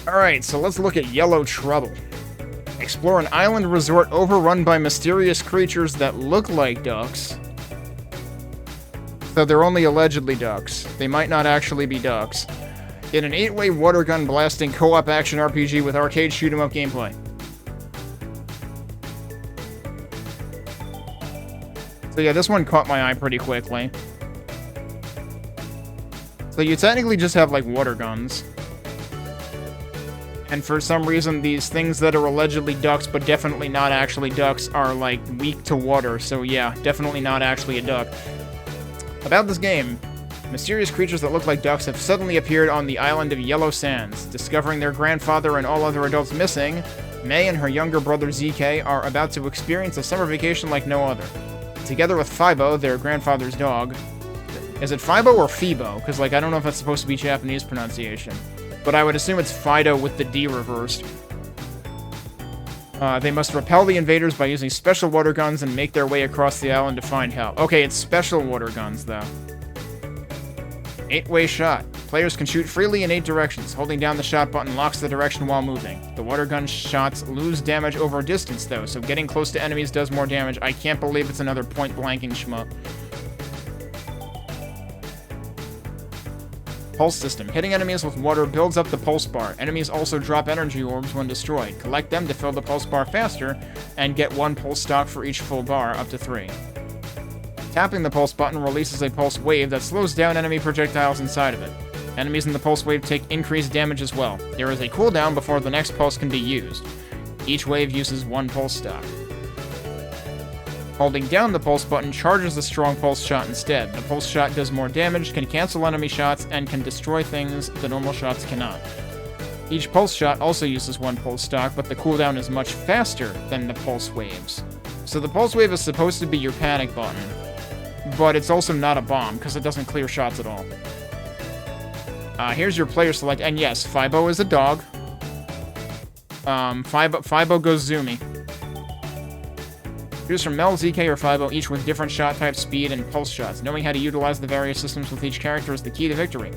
Alright, so let's look at Yellow Trouble. Explore an island resort overrun by mysterious creatures that look like ducks. Though they're only allegedly ducks. They might not actually be ducks. In an 8-way water gun blasting co-op action RPG with arcade shoot-'em-up gameplay. So yeah, this one caught my eye pretty quickly. So you technically just have, like, water guns. And for some reason, these things that are allegedly ducks, but definitely not actually ducks, are, like, weak to water. So yeah, definitely not actually a duck. About this game, mysterious creatures that look like ducks have suddenly appeared on the island of Yellow Sands. Discovering their grandfather and all other adults missing, May and her younger brother ZK are about to experience a summer vacation like no other. Together with Fibo, their grandfather's dog. Is it Fibo or Fibo? Because, like, I don't know if that's supposed to be Japanese pronunciation. But I would assume it's Fido with the D reversed. They must repel the invaders by using special water guns and make their way across the island to find help. Okay, it's special water guns, though. 8-way shot. Players can shoot freely in 8 directions. Holding down the shot button locks the direction while moving. The water gun shots lose damage over distance, though, so getting close to enemies does more damage. I can't believe it's another point-blanking shmup. Pulse system. Hitting enemies with water builds up the pulse bar. Enemies also drop energy orbs when destroyed. Collect them to fill the pulse bar faster, and get 1 pulse stock for each full bar, up to 3. Tapping the pulse button releases a pulse wave that slows down enemy projectiles inside of it. Enemies in the pulse wave take increased damage as well. There is a cooldown before the next pulse can be used. Each wave uses 1 pulse stock. Holding down the pulse button charges the strong pulse shot instead. The pulse shot does more damage, can cancel enemy shots, and can destroy things the normal shots cannot. Each pulse shot also uses 1 pulse stock, but the cooldown is much faster than the pulse waves. So the pulse wave is supposed to be your panic button, but it's also not a bomb, because it doesn't clear shots at all. Here's your player select, and yes, Fibo is a dog. Fibo goes zoomy. Choose from Mel, ZK, or Fibo, each with different shot types, speed, and pulse shots. Knowing how to utilize the various systems with each character is the key to victory.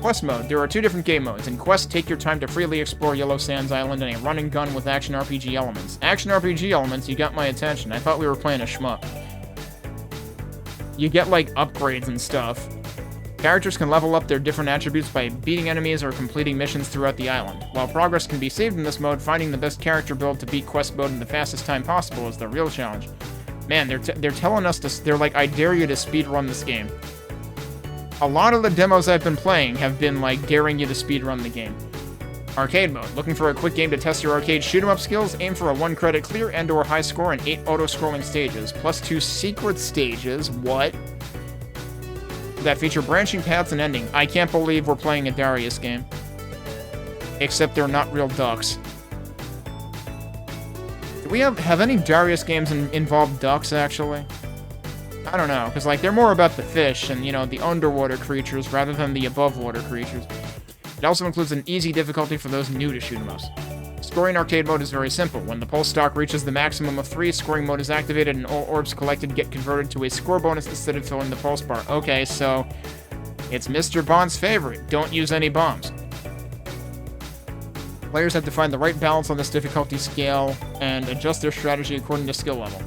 Quest mode. There are 2 different game modes. In Quest, take your time to freely explore Yellow Sands Island in a run and gun with action RPG elements. Action RPG elements, you got my attention. I thought we were playing a shmup. You get, like, upgrades and stuff. Characters can level up their different attributes by beating enemies or completing missions throughout the island. While progress can be saved in this mode, finding the best character build to beat quest mode in the fastest time possible is the real challenge. Man, they're telling us to... They're like, I dare you to speedrun this game. A lot of the demos I've been playing have been, like, daring you to speedrun the game. Arcade mode. Looking for a quick game to test your arcade shoot-'em-up skills? Aim for a 1 credit clear and or high score in 8 auto-scrolling stages, plus 2 secret stages. What? That feature branching paths and ending. I can't believe we're playing a Darius game. Except they're not real ducks. Do we have any Darius games involve ducks, actually? I don't know, because, like, they're more about the fish and, you know, the underwater creatures rather than the above-water creatures. It also includes an easy difficulty for those new to shoot-'em-ups. Scoring arcade mode is very simple. When the pulse stock reaches the maximum of 3, scoring mode is activated and all orbs collected get converted to a score bonus instead of filling the pulse bar. Okay, so it's Mr. Bond's favorite. Don't use any bombs. Players have to find the right balance on this difficulty scale and adjust their strategy according to skill level.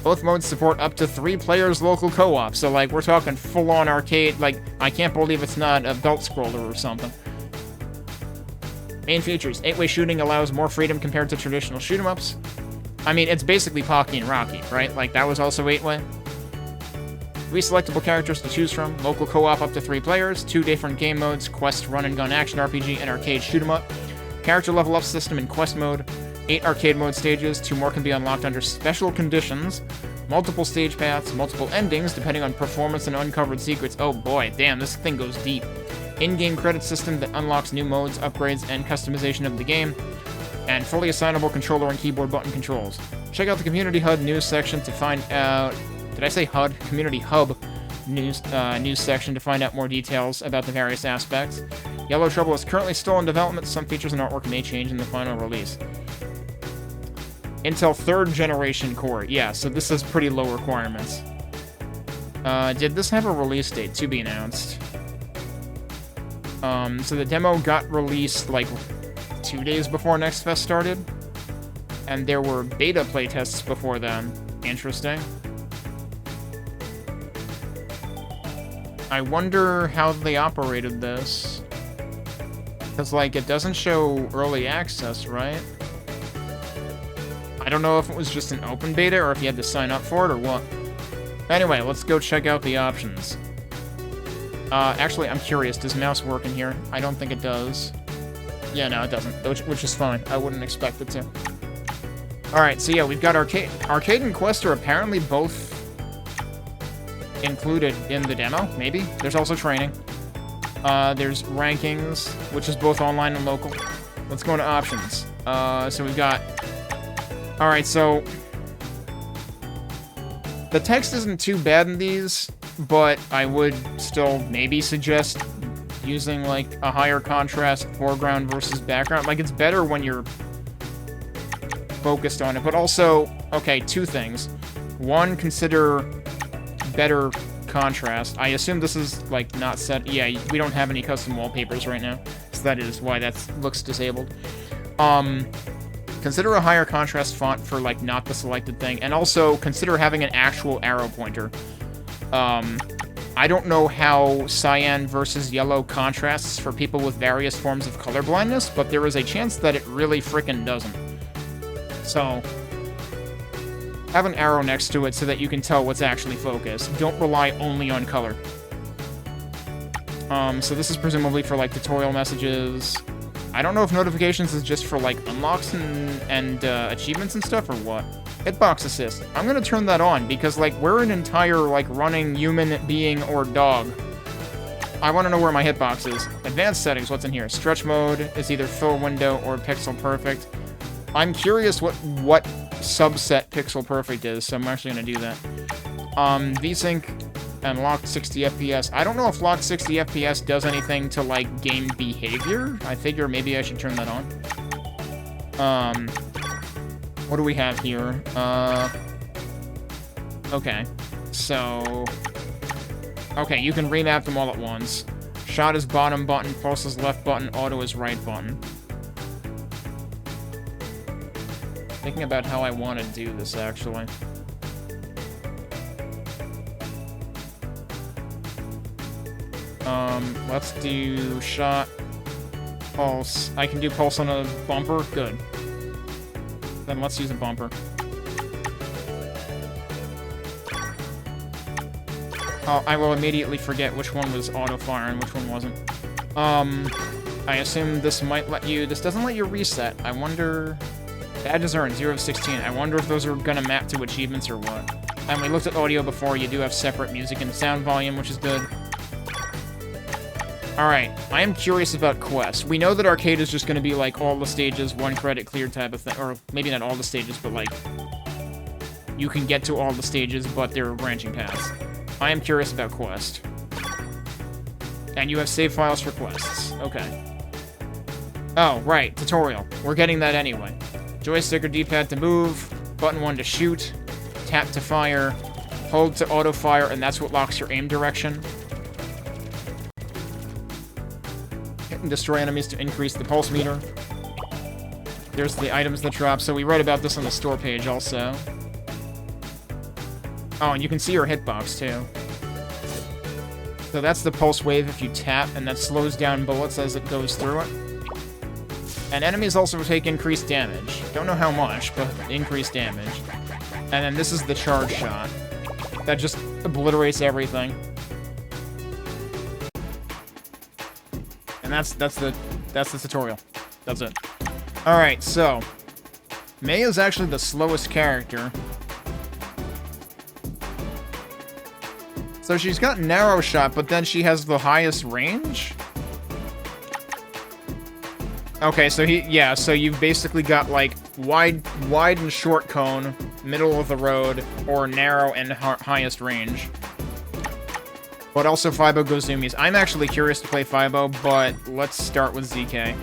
Both modes support up to 3 players local co-op, so, like, we're talking full-on arcade. Like, I can't believe it's not a belt scroller or something. Main features. 8-way shooting allows more freedom compared to traditional shoot-'em-ups. I mean, it's basically Pocky and Rocky, right? Like, that was also 8-way. 3 selectable characters to choose from. Local co-op up to 3 players. 2 different game modes. Quest, run and gun action RPG, and arcade shoot-'em-up. Character level up system in quest mode. 8 arcade mode stages. 2 more can be unlocked under special conditions. Multiple stage paths. Multiple endings, depending on performance and uncovered secrets. Oh boy, damn, this thing goes deep. In-game credit system that unlocks new modes, upgrades, and customization of the game, and fully assignable controller and keyboard button controls. Check out the Community HUD news section to find out... Did I say HUD? Community Hub news section to find out more details about the various aspects. Yellow Trouble is currently still in development. Some features and artwork may change in the final release. Intel 3rd generation core. Yeah, so this has pretty low requirements. Did this have a release date to be announced? So the demo got released, like, 2 days before Next Fest started. And there were beta playtests before then. Interesting. I wonder how they operated this. Because, like, it doesn't show early access, right? I don't know if it was just an open beta or if you had to sign up for it or what. Anyway, let's go check out the options. Actually, I'm curious. Does mouse work in here? I don't think it does. Yeah, no, it doesn't, which is fine. I wouldn't expect it to. Alright, so yeah, we've got Arcade. Arcade and Quest are apparently both included in the demo, maybe? There's also training. There's rankings, which is both online and local. Let's go into options. So we've got... Alright, so... The text isn't too bad in these, but I would still maybe suggest using, like, a higher contrast foreground versus background. Like, it's better when you're focused on it, but also, okay, two things. One, consider better contrast. I assume this is, like, not set... Yeah, we don't have any custom wallpapers right now, so that is why that looks disabled. Consider a higher contrast font for, like, not the selected thing, and also consider having an actual arrow pointer. I don't know how cyan versus yellow contrasts for people with various forms of color blindness, but there is a chance that it really frickin' doesn't. So, have an arrow next to it so that you can tell what's actually focused. Don't rely only on color. So this is presumably for, like, tutorial messages. I don't know if notifications is just for, like, unlocks and achievements and stuff, or what. Hitbox assist. I'm gonna turn that on, because, like, we're an entire, like, running human being or dog. I want to know where my hitbox is. Advanced settings, what's in here? Stretch mode is either fill window or pixel perfect. I'm curious what subset pixel perfect is, so I'm actually gonna do that. VSync and locked 60 FPS. I don't know if locked 60 FPS does anything to, like, game behavior. I figure maybe I should turn that on. What do we have here? Okay. So... Okay, you can remap them all at once. Shot is bottom button, pulse is left button, auto is right button. Thinking about how I want to do this, actually. Let's do shot, pulse. I can do pulse on a bumper? Good. Then let's use a bumper. Oh, I will immediately forget which one was auto-fire and which one wasn't. I assume this might let you... This doesn't let you reset. I wonder... Badges are in 0 of 16. I wonder if those are gonna map to achievements or what. And we looked at audio before. You do have separate music and sound volume, which is good. Alright, I am curious about quests. We know that arcade is just gonna be like all the stages, 1 credit clear type of thing. Or maybe not all the stages, but like... You can get to all the stages, but there are branching paths. I am curious about quest. And you have save files for quests. Okay. Oh, right, tutorial. We're getting that anyway. Joystick or D-pad to move, button 1 to shoot, tap to fire, hold to auto-fire, and that's what locks your aim direction. Hit and destroy enemies to increase the pulse meter. There's the items that drop, so we write about this on the store page also. Oh, and you can see your hitbox, too. So that's the pulse wave if you tap, and that slows down bullets as it goes through it. And enemies also take increased damage. Don't know how much, but increased damage. And then this is the charge shot. That just obliterates everything. And that's the tutorial. That's it. Alright, so... Mei is actually the slowest character. So she's got narrow shot, but then she has the highest range? Okay, so so you've basically got, like, wide and short cone, middle of the road, or narrow and highest range. But also Fibo Gozumis. I'm actually curious to play Fibo, but let's start with ZK.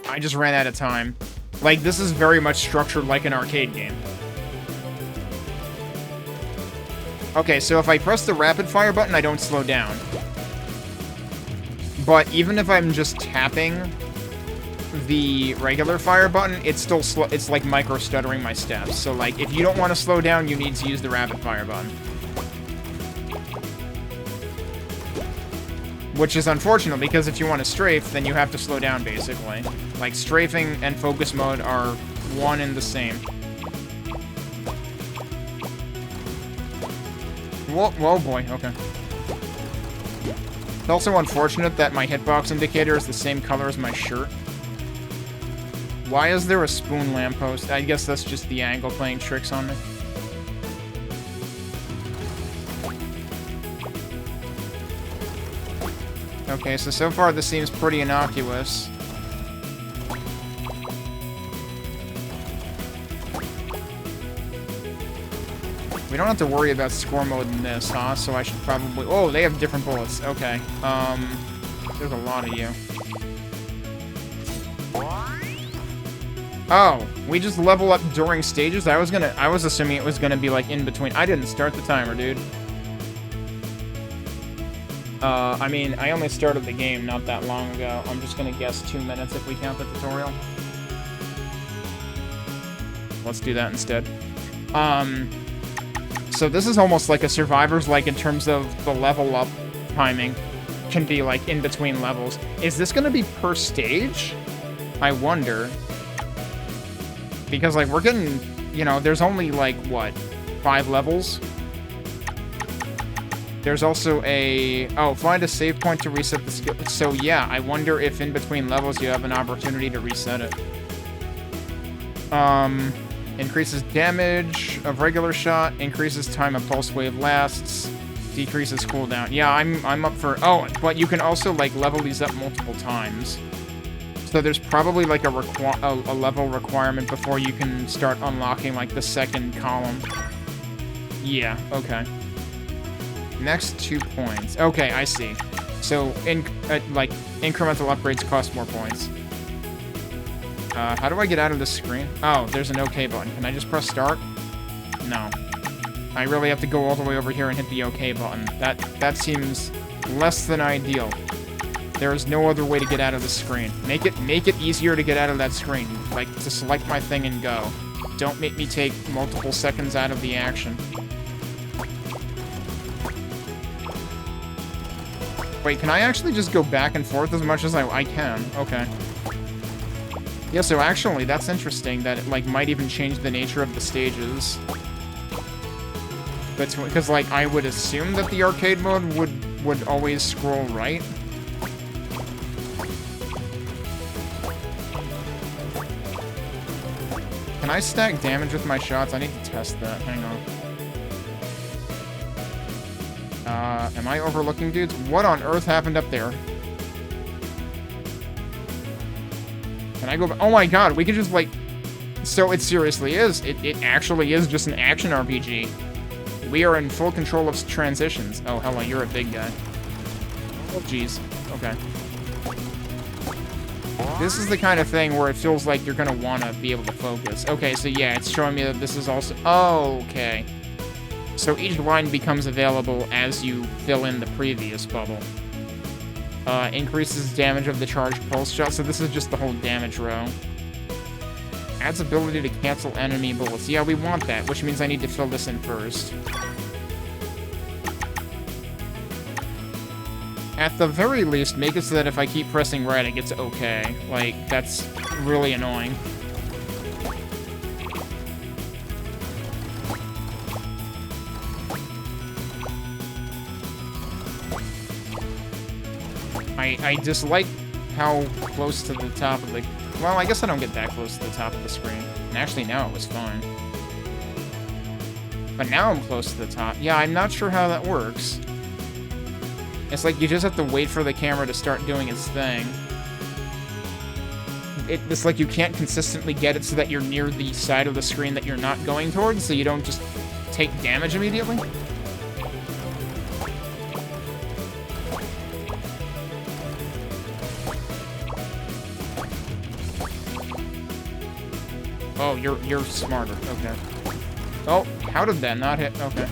I just ran out of time. Like, this is very much structured like an arcade game. Okay, so if I press the rapid fire button, I don't slow down. But even if I'm just tapping the regular fire button, it's still it's like micro stuttering my steps. So like, if you don't want to slow down, you need to use the rapid fire button. Which is unfortunate, because if you want to strafe, then you have to slow down, basically. Like, strafing and focus mode are one and the same. Whoa, boy, okay. It's also unfortunate that my hitbox indicator is the same color as my shirt. Why is there a spoon lamppost? I guess that's just the angle playing tricks on me. Okay, so far this seems pretty innocuous. We don't have to worry about score mode in this, huh? So I should probably... Oh, they have different bullets. Okay. There's a lot of you. Oh, we just level up during stages? I was assuming it was gonna be, like, in between. I didn't start the timer, dude. I mean, I only started the game not that long ago. I'm just gonna guess 2 minutes if we count the tutorial. Let's do that instead. So this is almost like a Survivor's, like, in terms of the level up timing. Can be, like, in between levels. Is this gonna be per stage? I wonder. Because, like, we're getting, you know, there's only, like, what, 5 levels? There's also a... Oh, find a save point to reset the skill. So, yeah, I wonder if in between levels you have an opportunity to reset it. Increases damage of regular shot. Increases time a pulse wave lasts. Decreases cooldown. Yeah, I'm up for... Oh, but you can also, like, level these up multiple times. So there's probably, like, a level requirement before you can start unlocking, like, the second column. Yeah, okay. Next 2 points. Okay, I see. So, like, incremental upgrades cost more points. How do I get out of this screen? Oh, there's an OK button. Can I just press start? No. I really have to go all the way over here and hit the OK button. That seems less than ideal. There is no other way to get out of the screen. Make it easier to get out of that screen. Like, to select my thing and go. Don't make me take multiple seconds out of the action. Wait, can I actually just go back and forth as much as I can? Okay. Yeah, so actually, that's interesting that it, like, might even change the nature of the stages. But, because, like, I would assume that the arcade mode would always scroll right. Can I stack damage with my shots? I need to test that. Hang on. Am I overlooking dudes? What on earth happened up there? Can I go back? Oh my god, we could just, like... So it seriously is. It actually is just an action RPG. We are in full control of transitions. Oh, hella, you're a big guy. Oh, jeez. Okay. This is the kind of thing where it feels like you're gonna want to be able to focus. Okay, so yeah, it's showing me that this is also... Oh, okay. So each line becomes available as you fill in the previous bubble. Increases damage of the charged pulse shot, so this is just the whole damage row. Adds ability to cancel enemy bullets. Yeah, we want that, which means I need to fill this in first. At the very least, make it so that if I keep pressing right, it gets okay. Like, that's really annoying. I dislike how close to the top of the... Well, I guess I don't get that close to the top of the screen. And actually, now it was fine. But now I'm close to the top. Yeah, I'm not sure how that works. It's like you just have to wait for the camera to start doing its thing. It's like you can't consistently get it so that you're near the side of the screen that you're not going towards, so you don't just take damage immediately. Oh, you're smarter. Okay. Oh, how did that not hit? Okay.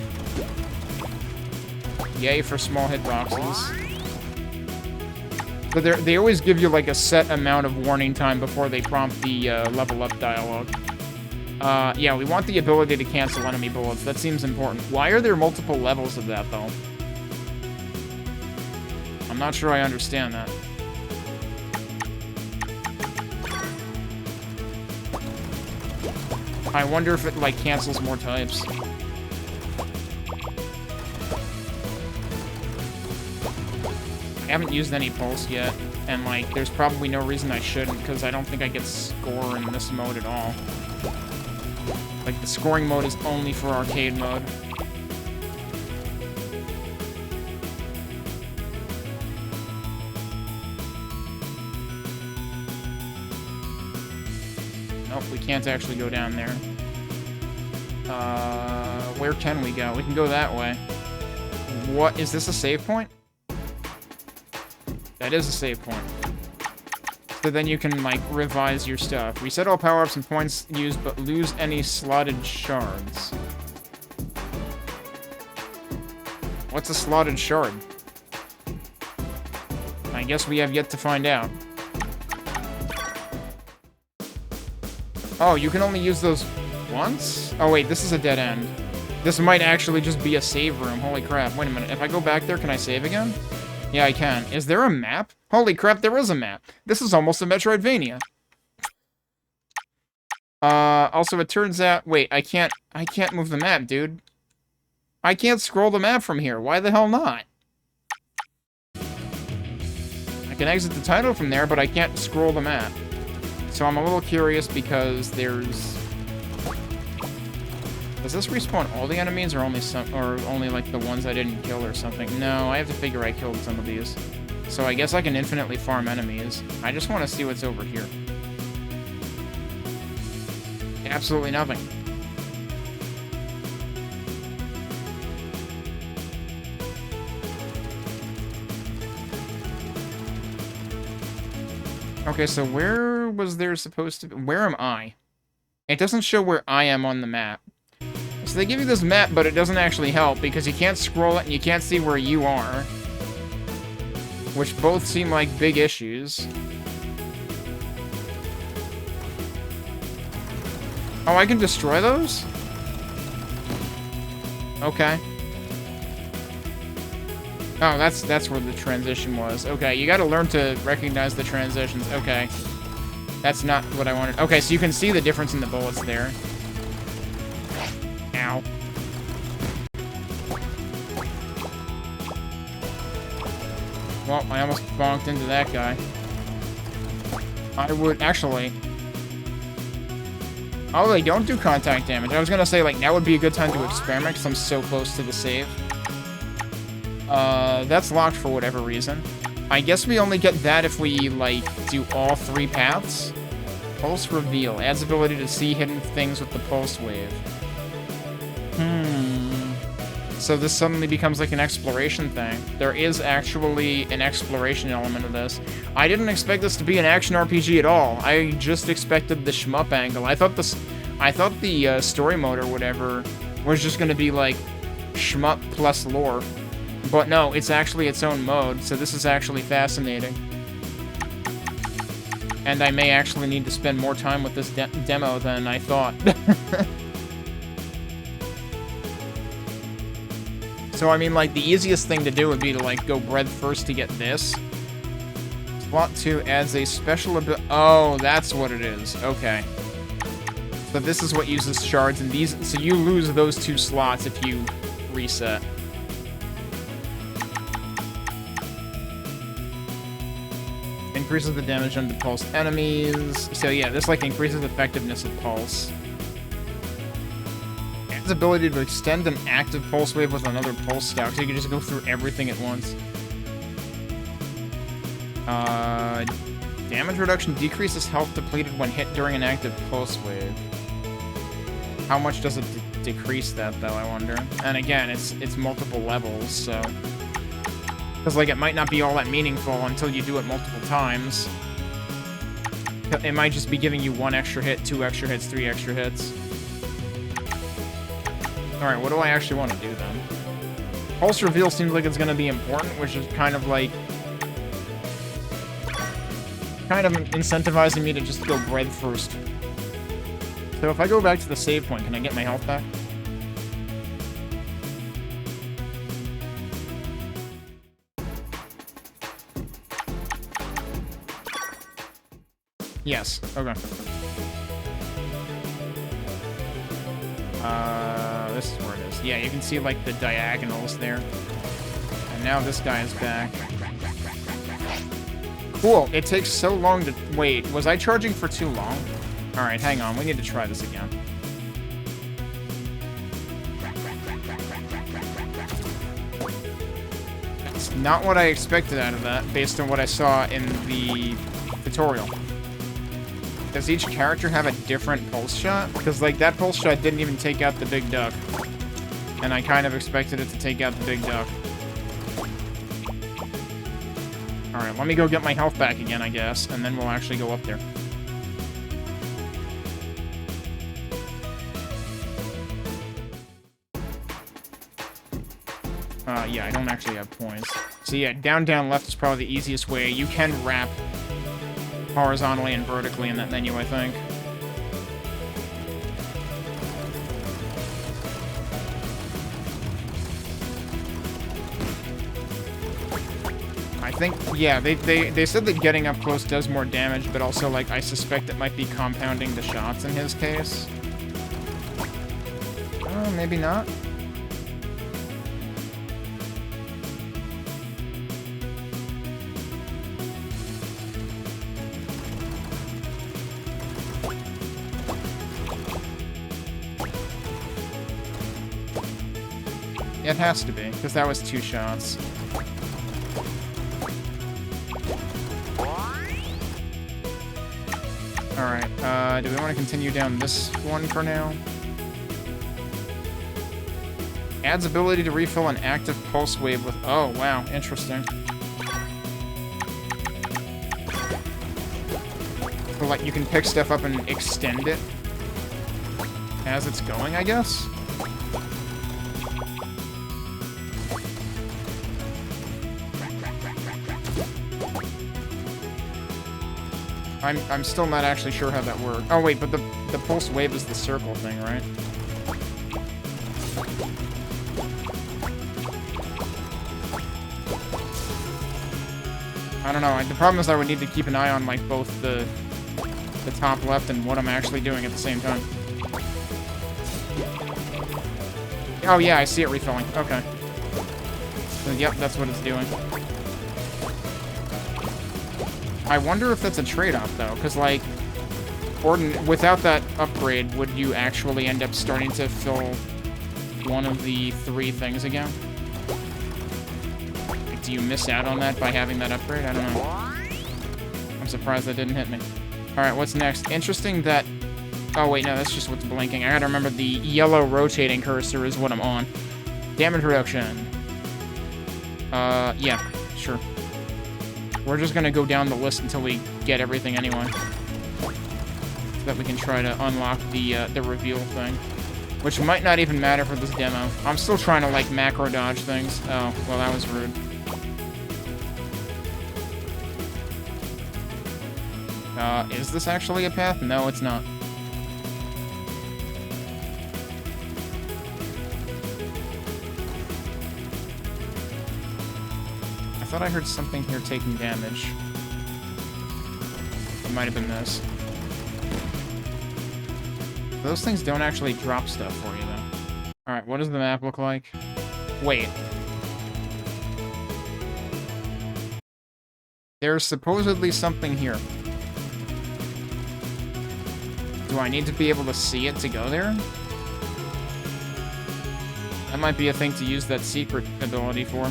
Yay for small hitboxes. But they always give you, like, a set amount of warning time before they prompt the level up dialogue. Yeah, we want the ability to cancel enemy bullets. That seems important. Why are there multiple levels of that, though? I'm not sure I understand that. I wonder if it, like, cancels more types. I haven't used any pulse yet, and, like, there's probably no reason I shouldn't, because I don't think I get score in this mode at all. Like, the scoring mode is only for arcade mode. Nope, we can't actually go down there. Where can we go? We can go that way. What? Is this a save point? That is a save point. So then you can, like, revise your stuff. Reset all power-ups and points used, but lose any slotted shards. What's a slotted shard? I guess we have yet to find out. Oh, you can only use those once? Oh, wait, this is a dead end. This might actually just be a save room. Holy crap. Wait a minute. If I go back there, can I save again? Yeah, I can. Is there a map? Holy crap, there is a map. This is almost a Metroidvania. Also, it turns out... Wait, I can't move the map, dude. I can't scroll the map from here. Why the hell not? I can exit the title from there, but I can't scroll the map. So I'm a little curious because there's... Does this respawn all the enemies or only some, or only like the ones I didn't kill or something? No, I have to figure I killed some of these. So I guess I can infinitely farm enemies. I just want to see what's over here. Absolutely nothing. Okay, so where was there supposed to be... Where am I? It doesn't show where I am on the map. So they give you this map, but it doesn't actually help, because you can't scroll it and you can't see where you are. Which both seem like big issues. Oh, I can destroy those? Okay. Oh, that's where the transition was. Okay, you gotta learn to recognize the transitions. Okay. That's not what I wanted. Okay, so you can see the difference in the bullets there. Ow. Well, I almost bonked into that guy. I would... Actually... Oh, they don't do contact damage. I was gonna say, like, now would be a good time to experiment, because I'm so close to the save. That's locked for whatever reason. I guess we only get that if we, like, do all 3 paths. Pulse reveal. Adds ability to see hidden things with the pulse wave. So this suddenly becomes like an exploration thing. There is actually an exploration element of this. I didn't expect this to be an action RPG at all. I just expected the shmup angle. I thought the story mode or whatever was just going to be like shmup plus lore. But no, it's actually its own mode, so this is actually fascinating. And I may actually need to spend more time with this demo than I thought. So, I mean, like, the easiest thing to do would be to, like, go breadth first to get this. Slot 2 adds a special ability. Oh, that's what it is. Okay. So this is what uses shards, and these... So you lose those 2 slots if you reset. Increases the damage on pulse enemies. So, yeah, this, like, increases effectiveness of pulse. Ability to extend an active pulse wave with another pulse stack, so you can just go through everything at once. Damage reduction decreases health depleted when hit during an active pulse wave. How much does it decrease that, though, I wonder? And again, it's multiple levels, so... Because, like, it might not be all that meaningful until you do it multiple times. It might just be giving you 1 extra hit, 2 extra hits, 3 extra hits. Alright, what do I actually want to do, then? Pulse reveal seems like it's going to be important, which is kind of like... kind of incentivizing me to just go bread first. So if I go back to the save point, can I get my health back? Yes. Okay. This is where it is. Yeah, you can see, like, the diagonals there. And now this guy is back. Cool. It takes so long to... Wait, was I charging for too long? Alright, hang on. We need to try this again. That's not what I expected out of that, based on what I saw in the tutorial. Does each character have a different pulse shot? Because, like, that pulse shot didn't even take out the big duck. And I kind of expected it to take out the big duck. Alright, let me go get my health back again, I guess, and then we'll actually go up there. Yeah, I don't actually have points. So yeah, down, left is probably the easiest way. You can wrap horizontally and vertically in that menu, I think. I think, yeah, they said that getting up close does more damage, but also, like, I suspect it might be compounding the shots in his case. Oh, maybe not. It has to be, because that was 2 shots. Alright, do we want to continue down this one for now? Adds ability to refill an active pulse wave with... Oh, wow, interesting. So, like, you can pick stuff up and extend it as it's going, I guess? I'm still not actually sure how that works. Oh, wait, but the pulse wave is the circle thing, right? I don't know. The problem is I would need to keep an eye on, like, both the top left and what I'm actually doing at the same time. Oh, yeah, I see it refilling. Okay. So, yep, that's what it's doing. I wonder if that's a trade-off, though, because, like, without that upgrade, would you actually end up starting to fill one of the 3 things again? Like, do you miss out on that by having that upgrade? I don't know. I'm surprised that didn't hit me. Alright, what's next? Interesting that... Oh, wait, no, that's just what's blinking. I gotta remember the yellow rotating cursor is what I'm on. Damage reduction. Yeah, sure. We're just gonna go down the list until we get everything anyway. So that we can try to unlock the reveal thing. Which might not even matter for this demo. I'm still trying to, like, macro dodge things. Oh, well, that was rude. Is this actually a path? No, it's not. I thought I heard something here taking damage. It might have been this. Those things don't actually drop stuff for you, though. Alright, what does the map look like? Wait. There's supposedly something here. Do I need to be able to see it to go there? That might be a thing to use that secret ability for.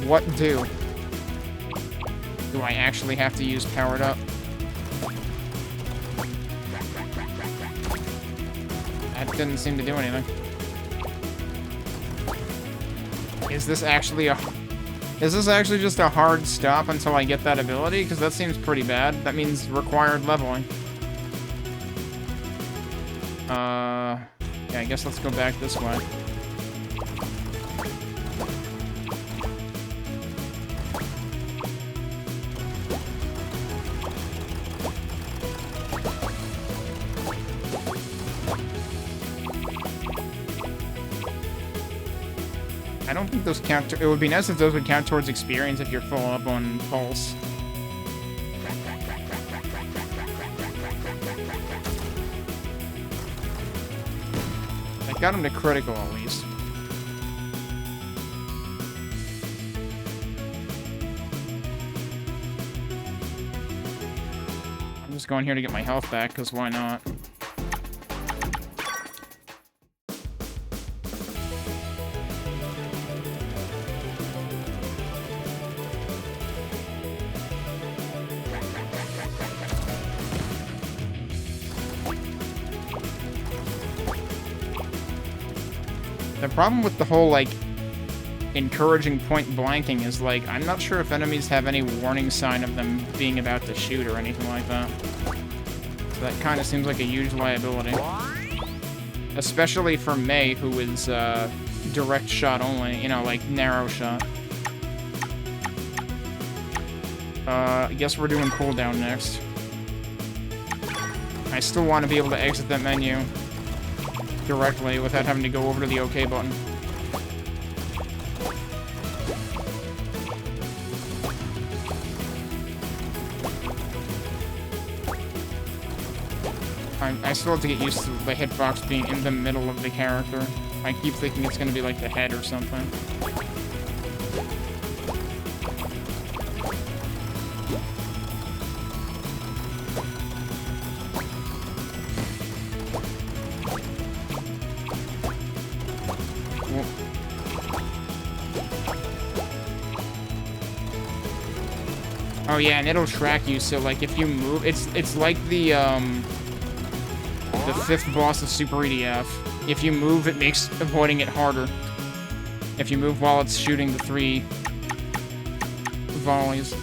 What do? Do I actually have to use powered up? That didn't seem to do anything. Is this actually a... Is this actually just a hard stop until I get that ability? Because that seems pretty bad. That means required leveling. Yeah, I guess let's go back this way. I don't think those count. It would be nice if those would count towards experience if you're full up on pulse. I got him to critical at least. I'm just going here to get my health back, because why not? The problem with the whole, like, encouraging point blanking is, like, I'm not sure if enemies have any warning sign of them being about to shoot or anything like that. So that kind of seems like a huge liability. Especially for Mei, who is, direct shot only, you know, like, narrow shot. I guess we're doing cooldown next. I still want to be able to exit that menu directly without having to go over to the OK button. I still have to get used to the hitbox being in the middle of the character. I keep thinking it's going to be like the head or something. Oh yeah, and it'll track you, so like if you move, it's like the fifth boss of Super EDF. If you move, it makes avoiding it harder. If you move while it's shooting the 3 volleys.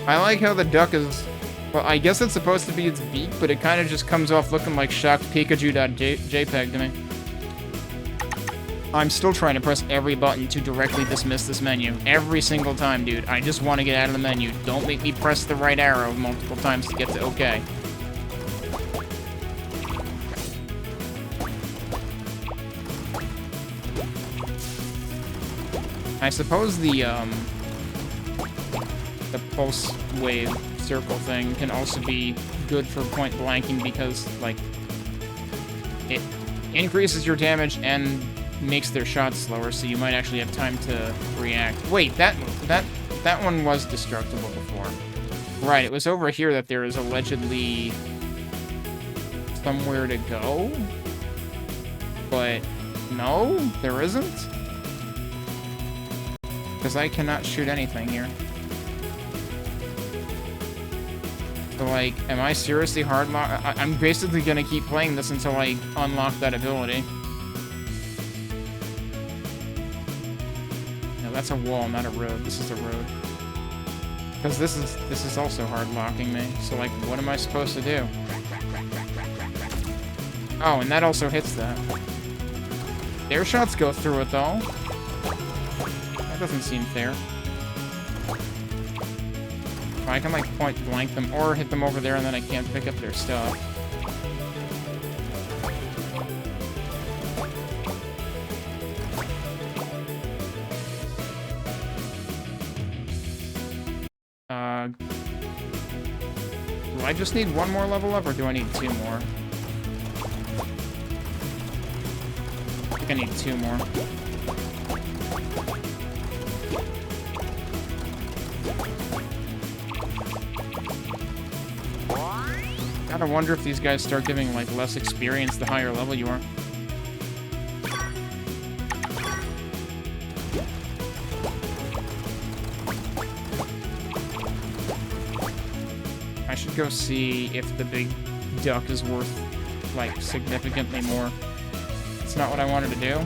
I like how the duck is, well, I guess it's supposed to be its beak, but it kind of just comes off looking like shocked Pikachu.jpg to me. I'm still trying to press every button to directly dismiss this menu. Every single time, dude. I just want to get out of the menu. Don't make me press the right arrow multiple times to get to OK. I suppose the pulse wave circle thing can also be good for point blanking because, like, it increases your damage and makes their shots slower, so you might actually have time to react. Wait, that one was destructible before. Right, it was over here that there is allegedly somewhere to go. But no, there isn't. Because I cannot shoot anything here. So, like, am I seriously I'm basically gonna keep playing this until I unlock that ability. That's a wall, not a road. This is a road. Because this is also hard locking me. So, like, what am I supposed to do? Oh, and that also hits that. Their shots go through it, though. That doesn't seem fair. I can, like, point blank them or hit them over there and then I can't pick up their stuff. Do I just need one more level up, or do I need 2 more? I think I need 2 more. Gotta wonder if these guys start giving, like, less experience the higher level you are. I should go see if the big duck is worth, like, significantly more It's not what I wanted to do.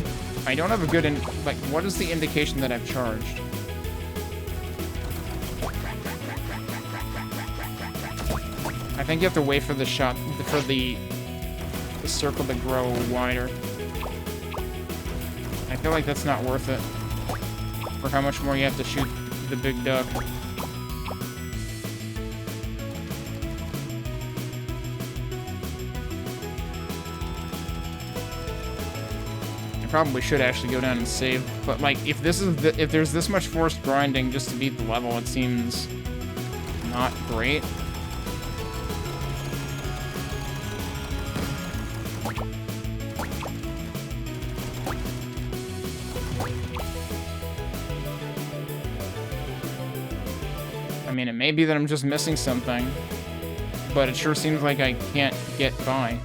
I don't have a good like, what is the indication that I've charged? I think you have to wait for the shot, for the circle to grow wider. I feel like that's not worth it. For how much more you have to shoot the big duck. I probably should actually go down and save, but like, if this is if there's this much forced grinding just to beat the level, it seems not great. I mean, it may be that I'm just missing something, but it sure seems like I can't get by.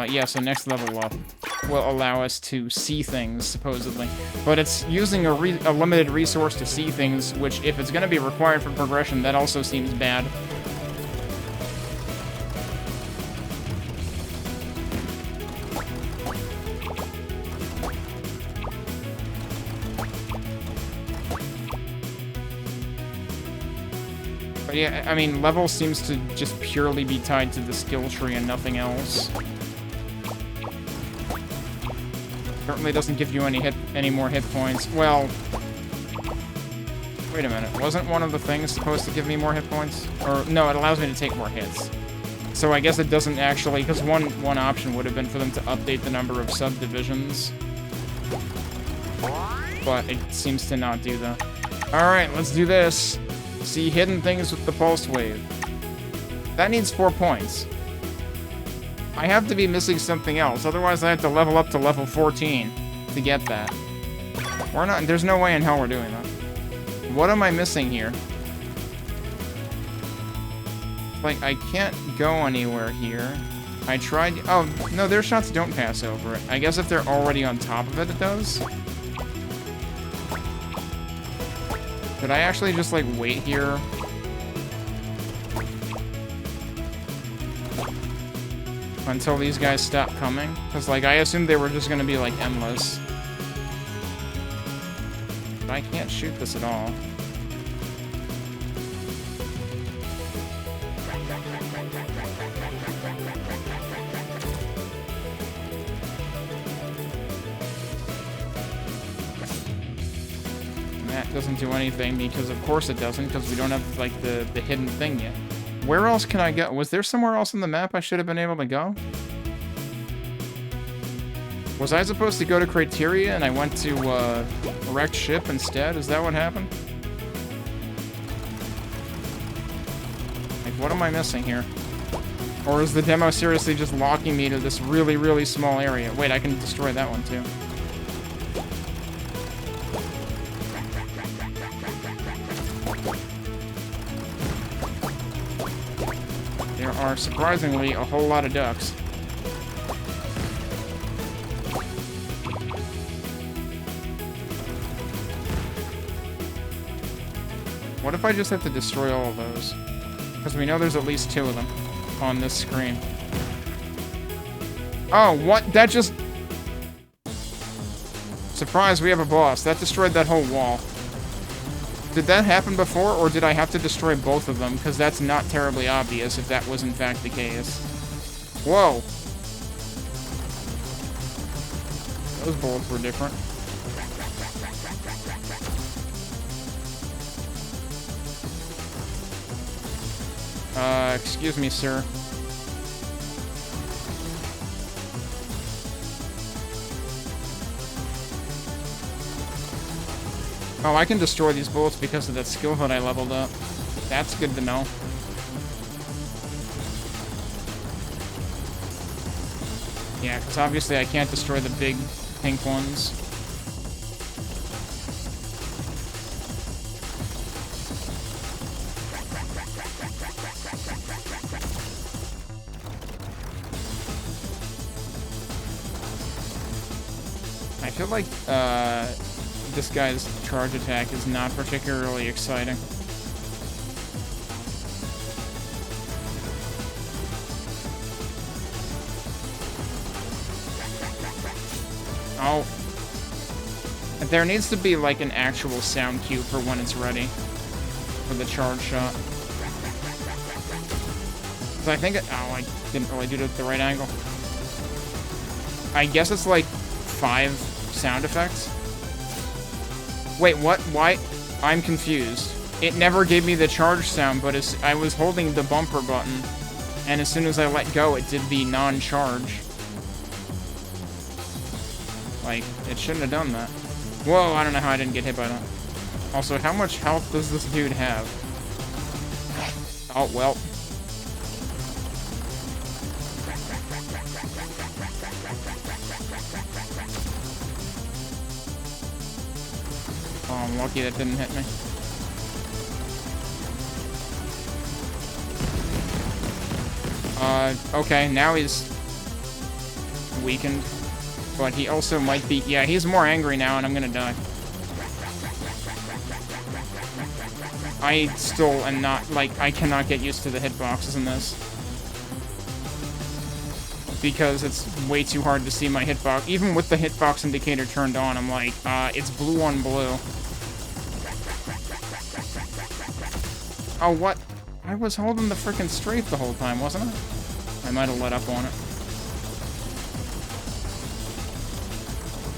Yeah, so next level up will allow us to see things, supposedly. But it's using a limited resource to see things, which, if it's going to be required for progression, that also seems bad. But yeah, I mean, level seems to just purely be tied to the skill tree and nothing else. Certainly doesn't give you any more hit points. Well, wait a minute. Wasn't one of the things supposed to give me more hit points? Or no, it allows me to take more hits. So I guess it doesn't actually, because one option would have been for them to update the number of subdivisions. But it seems to not do that. All right, let's do this. See hidden things with the pulse wave. That needs 4 points. I have to be missing something else, otherwise I have to level up to level 14 to get that. We're not, there's no way in hell we're doing that. What am I missing here? Like, I can't go anywhere here. I tried, oh, no, their shots don't pass over it. I guess if they're already on top of it, it does? Could I actually just, like, wait here? Until these guys stop coming? Because, like, I assumed they were just gonna be, like, endless. But I can't shoot this at all. And that doesn't do anything, because of course it doesn't, because we don't have, like, the hidden thing yet. Where else can I go? Was there somewhere else on the map I should have been able to go? Was I supposed to go to Criteria and I went to Wrecked Ship instead? Is that what happened? Like, what am I missing here? Or is the demo seriously just locking me to this really, really small area? Wait, I can destroy that one too. There are surprisingly a whole lot of ducks. What if I just have to destroy all of those? Because we know there's at least 2 of them on this screen. Oh, what? That just... Surprise, we have a boss. That destroyed that whole wall. Did that happen before, or did I have to destroy both of them? Because that's not terribly obvious if that was in fact the case. Whoa. Those bullets were different. Excuse me, sir. Oh, I can destroy these bullets because of that skill that I leveled up. That's good to know. Yeah, because obviously I can't destroy the big pink ones. I feel like, this guy's charge attack is not particularly exciting. Oh. There needs to be, like, an actual sound cue for when it's ready. For the charge shot. So I think oh, I didn't really do it at the right angle. I guess it's, like, 5 sound effects. Wait, what? Why? I'm confused. It never gave me the charge sound, but I was holding the bumper button, and as soon as I let go, it did the non-charge. Like, it shouldn't have done that. Whoa, I don't know how I didn't get hit by that. Also, how much health does this dude have? Oh, well. Oh, I'm lucky that didn't hit me. Okay, now he's weakened. But he also might be... Yeah, he's more angry now, and I'm gonna die. I still am not... Like, I cannot get used to the hitboxes in this. Because it's way too hard to see my hitbox. Even with the hitbox indicator turned on, I'm like, it's blue on blue. Oh, what? I was holding the frickin' strafe the whole time, wasn't I? I might have let up on it.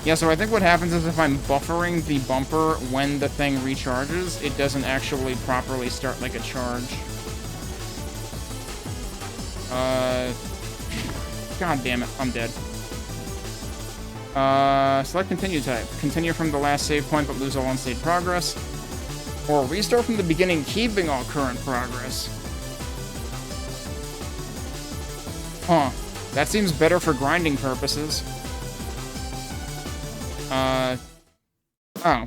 Yeah, so I think what happens is if I'm buffering the bumper when the thing recharges, it doesn't actually properly start like a charge. God damn it, I'm dead. Select continue type. Continue from the last save point but lose all unsaved progress. Or restart from the beginning, keeping all current progress. Huh. That seems better for grinding purposes. Oh.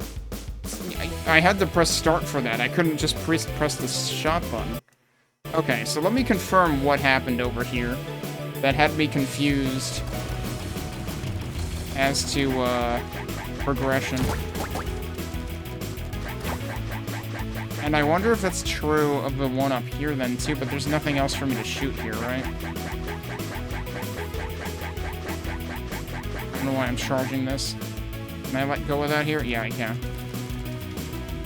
I had to press start for that. I couldn't just press the shot button. Okay, so let me confirm what happened over here. That had me confused as to, progression. And I wonder if that's true of the one up here then, too, but there's nothing else for me to shoot here, right? I don't know why I'm charging this. Can I let go of that here? Yeah, I can.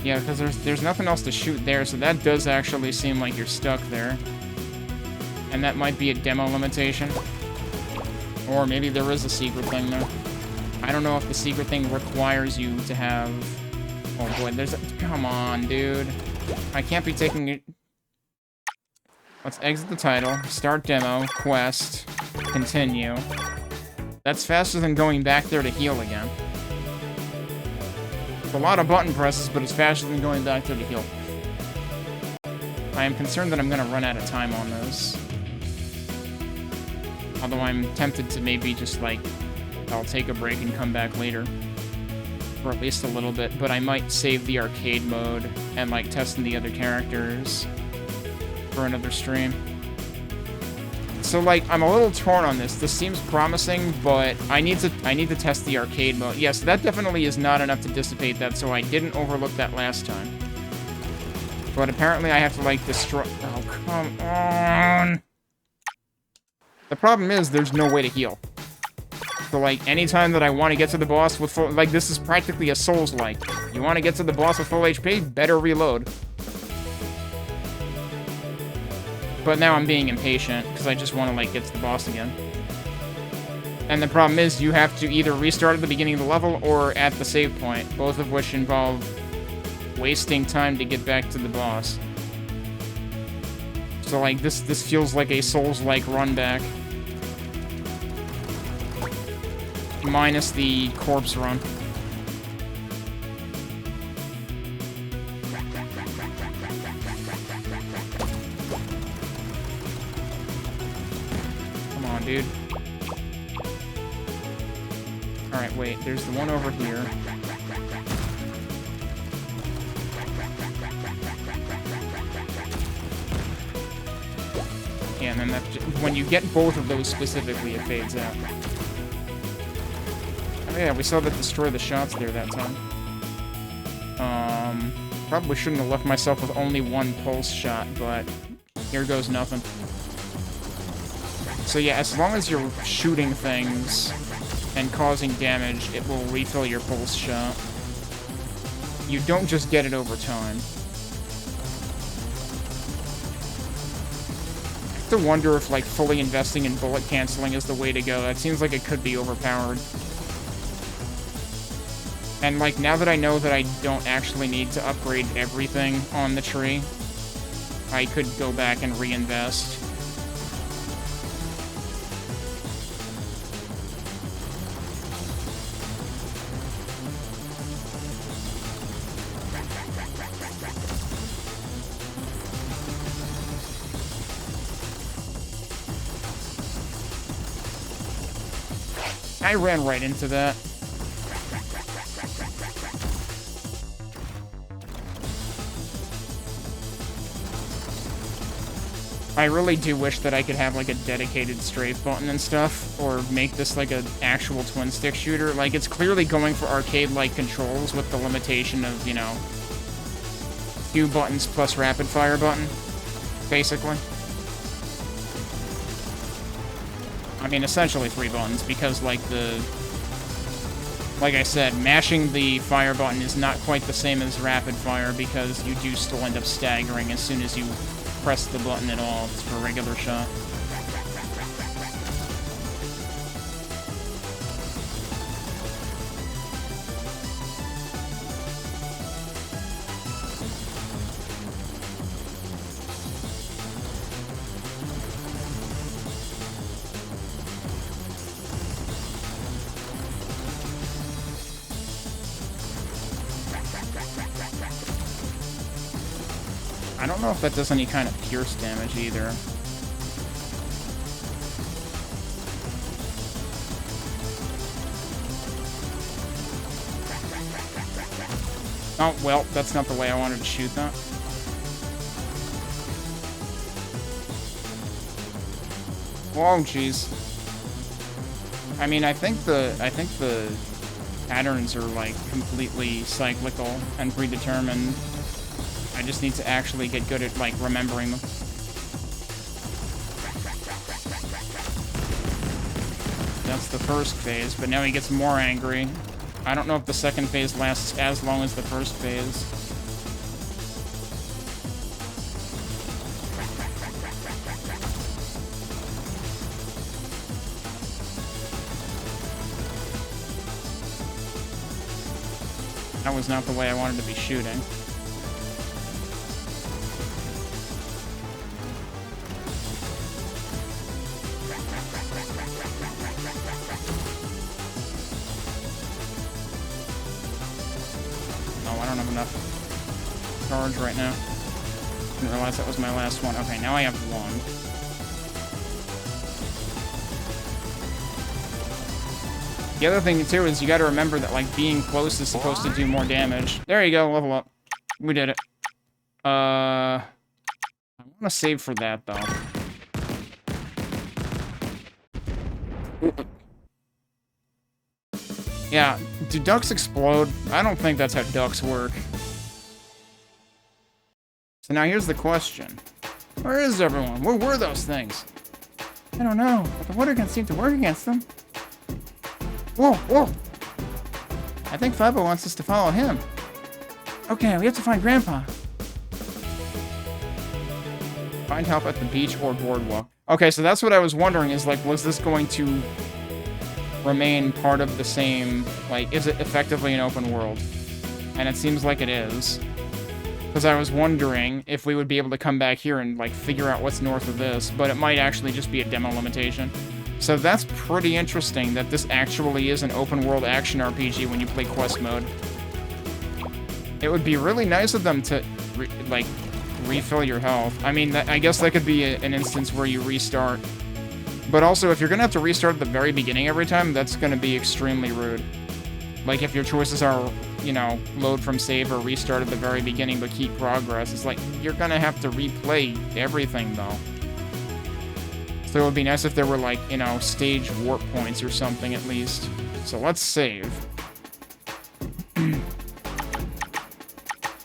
Yeah, because there's nothing else to shoot there, so that does actually seem like you're stuck there. And that might be a demo limitation. Or maybe there is a secret thing there. I don't know if the secret thing requires you to have... Oh boy, there's a... Come on, dude. I can't be taking it... Let's exit the title, start demo, quest, continue. That's faster than going back there to heal again. It's a lot of button presses, but it's faster than going back there to heal. I am concerned that I'm going to run out of time on this. Although I'm tempted to maybe just, like, I'll take a break and come back later. For at least a little bit, but I might save the arcade mode and, like, test in the other characters for another stream. So, like, I'm a little torn on this. This seems promising, but I need to test the arcade mode. Yes, that definitely is not enough to dissipate that, so I didn't overlook that last time. But apparently I have to, like, destroy... Oh, come on! The problem is, there's no way to heal. So, like, anytime that I want to get to the boss with full... Like, this is practically a Souls-like. You want to get to the boss with full HP? Better reload. But now I'm being impatient, because I just want to, like, get to the boss again. And the problem is, you have to either restart at the beginning of the level, or at the save point, both of which involve wasting time to get back to the boss. So, like, this feels like a Souls-like run back. Minus the corpse run. Come on, dude. Alright, wait. There's the one over here. Yeah, and then that, when you get both of those specifically, it fades out. Oh yeah, we saw that destroy the shots there that time. Probably shouldn't have left myself with only one pulse shot, but here goes nothing. So yeah, as long as you're shooting things and causing damage, it will refill your pulse shot. You don't just get it over time. I have to wonder if, like, fully investing in bullet canceling is the way to go. That seems like it could be overpowered. And, like, now that I know that I don't actually need to upgrade everything on the tree, I could go back and reinvest. I ran right into that. I really do wish that I could have, like, a dedicated strafe button and stuff, or make this, like, an actual twin-stick shooter. Like, it's clearly going for arcade-like controls with the limitation of, you know, 2 buttons plus rapid-fire button, basically. I mean, essentially 3 buttons, because, like, like I said, mashing the fire button is not quite the same as rapid-fire, because you do still end up staggering as soon as you press the button at all. It's for a regular shot. I don't know if that does any kind of pierce damage either. Oh, well, that's not the way I wanted to shoot that. Oh, jeez. I mean, I think the patterns are, like, completely cyclical and predetermined. I just need to actually get good at, like, remembering them. That's the first phase, but now he gets more angry. I don't know if the second phase lasts as long as the first phase. That was not the way I wanted to be shooting. Charge right now. Didn't realize that was my last one. Okay, now I have one. The other thing, too, is you gotta remember that, like, being close is supposed to do more damage. There you go, level up. We did it. I wanna save for that, though. Yeah, do ducks explode? I don't think that's how ducks work. So now here's the question. Where is everyone? Where were those things? I don't know, but the water gun seemed to work against them. Whoa, whoa! I think Fabo wants us to follow him. Okay, we have to find Grandpa. Find help at the beach or boardwalk. Okay, so that's what I was wondering, is, like, was this going to remain part of the same, like, is it effectively an open world? And it seems like it is. Because I was wondering if we would be able to come back here and, like, figure out what's north of this, but it might actually just be a demo limitation. So that's pretty interesting that this actually is an open-world action RPG when you play quest mode. It would be really nice of them to, refill your health. I mean, I guess that could be an instance where you restart. But also, if you're gonna have to restart at the very beginning every time, that's gonna be extremely rude. Like, if your choices are, you know, load from save or restart at the very beginning but keep progress, it's like, you're gonna have to replay everything, though. So it would be nice if there were, like, you know, stage warp points or something, at least. So let's save.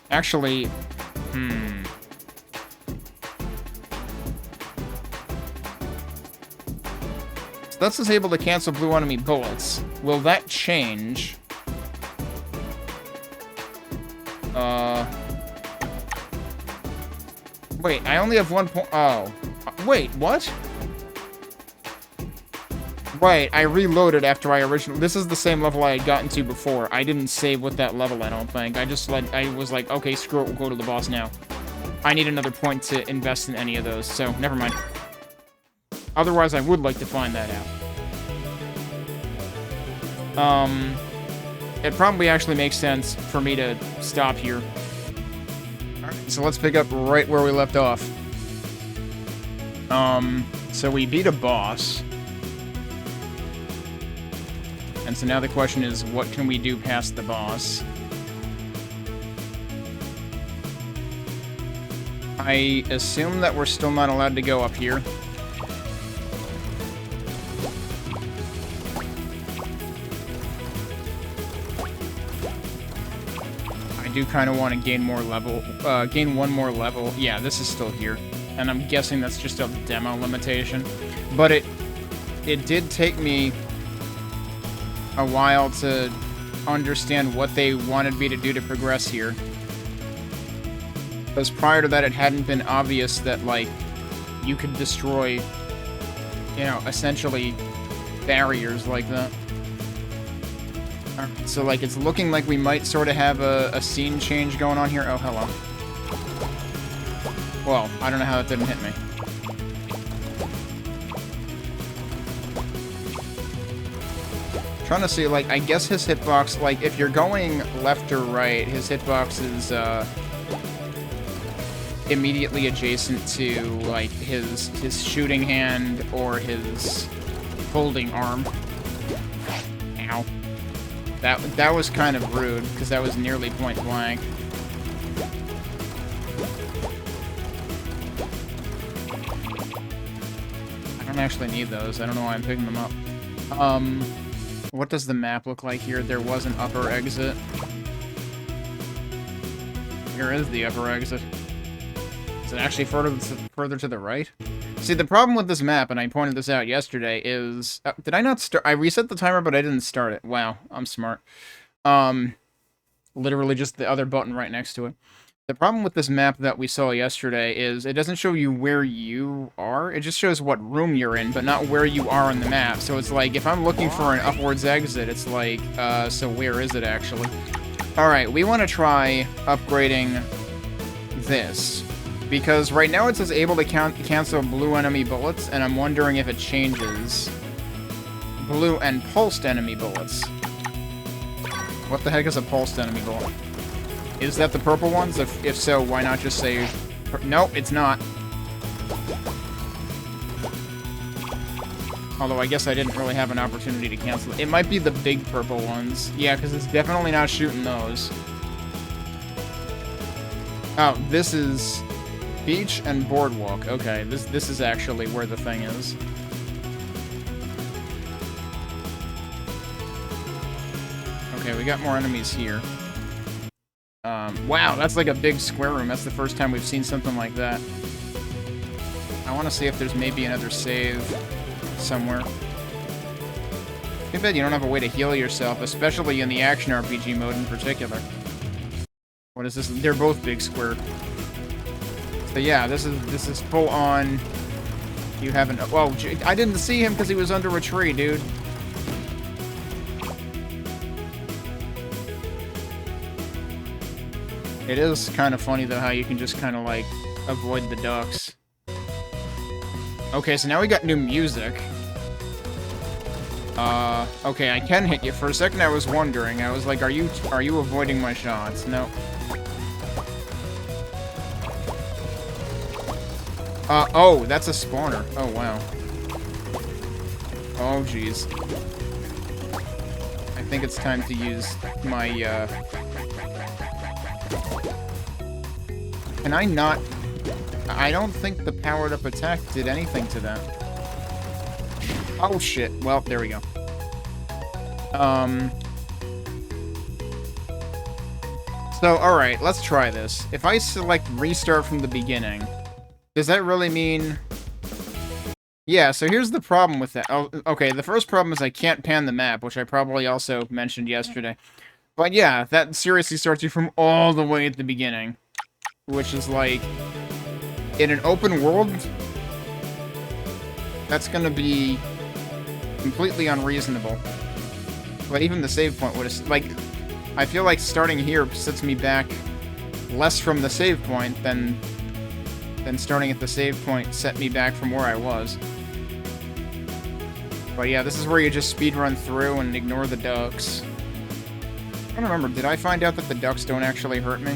Actually, This is able to cancel blue enemy bullets. Will that change? Wait, I only have 1 point. Oh. Wait, what? Right, I reloaded after I originally... This is the same level I had gotten to before. I didn't save with that level, I don't think. I was like, okay, screw it, we'll go to the boss now. I need another point to invest in any of those, so never mind. Otherwise, I would like to find that out. It probably actually makes sense for me to stop here. Alright, so let's pick up right where we left off. So we beat a boss. And so now the question is, what can we do past the boss? I assume that we're still not allowed to go up here. I do kind of want to gain more level, gain one more level. Yeah, this is still here. And I'm guessing that's just a demo limitation. But it did take me a while to understand what they wanted me to do to progress here. Because prior to that, it hadn't been obvious that, like, you could destroy, you know, essentially barriers like that. Alright, so, like, it's looking like we might sort of have a scene change going on here. Oh, hello. Well, I don't know how that didn't hit me. Trying to see, like, I guess his hitbox, like, if you're going left or right, his hitbox is, immediately adjacent to, like, his shooting hand or his holding arm. Ow. That was kind of rude, because that was nearly point blank. I don't actually need those. I don't know why I'm picking them up. What does the map look like here? There was an upper exit. Here is the upper exit. Is it actually further to the right? See, the problem with this map, and I pointed this out yesterday, is... did I not start... I reset the timer, but I didn't start it. Wow, I'm smart. Literally just the other button right next to it. The problem with this map that we saw yesterday is it doesn't show you where you are. It just shows what room you're in, but not where you are on the map. So it's like, if I'm looking for an upwards exit, it's like, so where is it actually? Alright, we want to try upgrading this. Because right now it says able to cancel blue enemy bullets, and I'm wondering if it changes blue and pulsed enemy bullets. What the heck is a pulsed enemy bullet? Is that the purple ones? If so, why not just say... Nope, it's not. Although I guess I didn't really have an opportunity to cancel it. It might be the big purple ones. Yeah, because it's definitely not shooting those. Oh, this is... Beach and boardwalk. Okay, this is actually where the thing is. Okay, we got more enemies here. Wow, that's like a big square room. That's the first time we've seen something like that. I want to see if there's maybe another save somewhere. Too bad you don't have a way to heal yourself, especially in the action RPG mode in particular. What is this? They're both big square. So yeah, this is full on. You haven't. Whoa, I didn't see him because he was under a tree, dude. It is kind of funny, though, how you can just kind of, like, avoid the ducks. Okay, so now we got new music. Okay, I can hit you. For a second, I was wondering. I was like, are you avoiding my shots? No. Oh, that's a spawner. Oh, wow. Oh, jeez. I think it's time to use my, Can I not... I don't think the powered-up attack did anything to that. Oh, shit. Well, there we go. So, alright, let's try this. If I select restart from the beginning, does that really mean Yeah, so here's the problem with that. Oh, okay, the first problem is I can't pan the map, which I probably also mentioned yesterday. But yeah, that seriously starts you from all the way at the beginning. Which is like, in an open world, that's gonna be completely unreasonable. But even the save point would have, like, I feel like starting here sets me back less from the save point than starting at the save point set me back from where I was. But yeah, this is where you just speedrun through and ignore the ducks. I don't remember, did I find out that the ducks don't actually hurt me?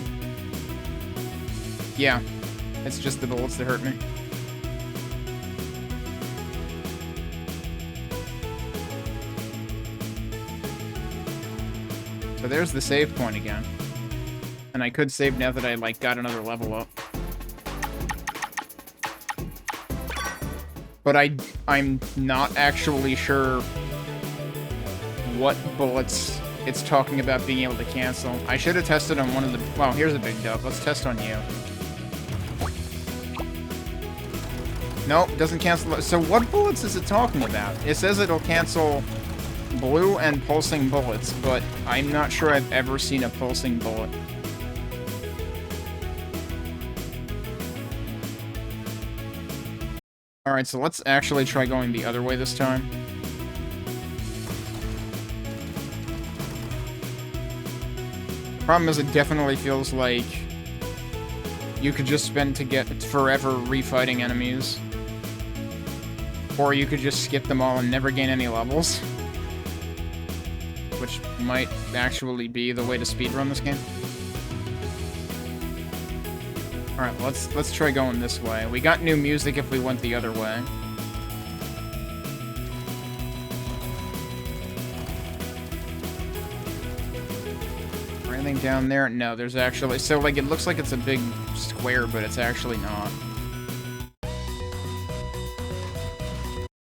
Yeah, it's just the bullets that hurt me. So there's the save point again. And I could save now that I, like, got another level up. But I'm not actually sure what bullets it's talking about being able to cancel. I should have tested on one of the... Well, here's a big duck. Let's test on you. Nope, doesn't cancel... So what bullets is it talking about? It says it'll cancel blue and pulsing bullets, but I'm not sure I've ever seen a pulsing bullet. Alright, so let's actually try going the other way this time. Problem is, it definitely feels like you could just spend to get forever refighting enemies. Or you could just skip them all and never gain any levels. Which might actually be the way to speedrun this game. Alright, let's try going this way. We got new music if we went the other way. Anything down there? No, there's actually... So, like, it looks like it's a big square, but it's actually not.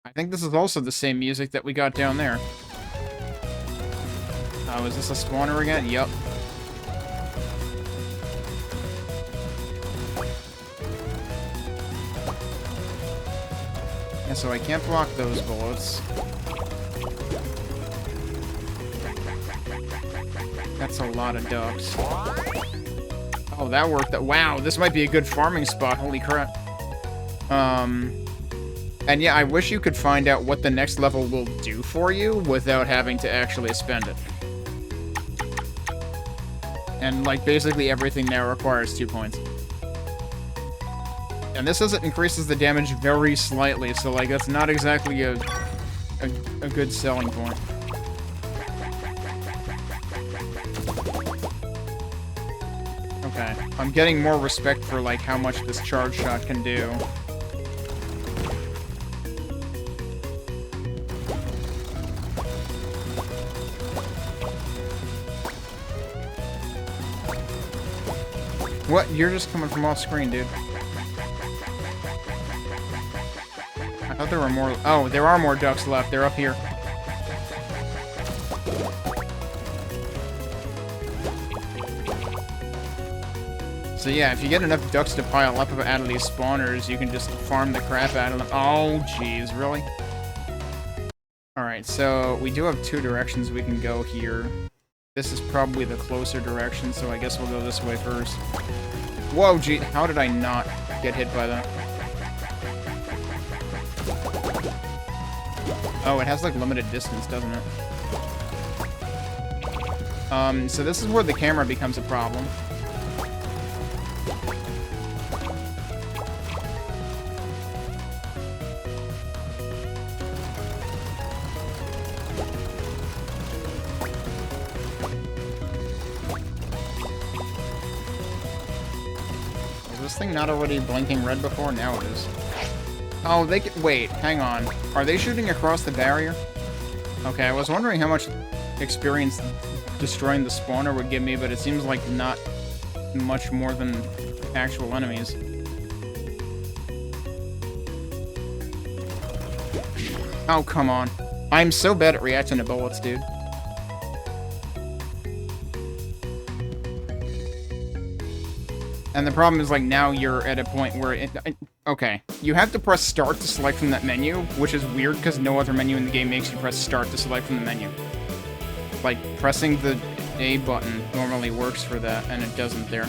I think this is also the same music that we got down there. Oh, is this a spawner again? Yup. Yeah, so I can't block those bullets. That's a lot of ducks. Oh, that worked. Wow, this might be a good farming spot. Holy crap. And yeah, I wish you could find out what the next level will do for you without having to actually spend it. And, like, basically everything now requires 2 points. And this says it increases the damage very slightly, so, like, that's not exactly a good selling point. Okay, I'm getting more respect for, like, how much this charge shot can do. What? You're just coming from off screen, dude. I thought there were more... Oh, there are more ducks left. They're up here. So yeah, if you get enough ducks to pile up out of these spawners, you can just farm the crap out of them. Oh, jeez, really? Alright, so we do have 2 directions we can go here. This is probably the closer direction, so I guess we'll go this way first. Whoa, gee, how did I not get hit by that? Oh, it has, like, limited distance, doesn't it? So this is where the camera becomes a problem. Is this thing not already blinking red before? Now it is. Oh, they can... Wait, hang on. Are they shooting across the barrier? Okay, I was wondering how much experience destroying the spawner would give me, but it seems like not much more than actual enemies. Oh, come on. I'm so bad at reacting to bullets, dude. And the problem is, like, now you're at a point where okay, you have to press start to select from that menu, which is weird because no other menu in the game makes you press start to select from the menu. Like, pressing the A button normally works for that, and it doesn't there.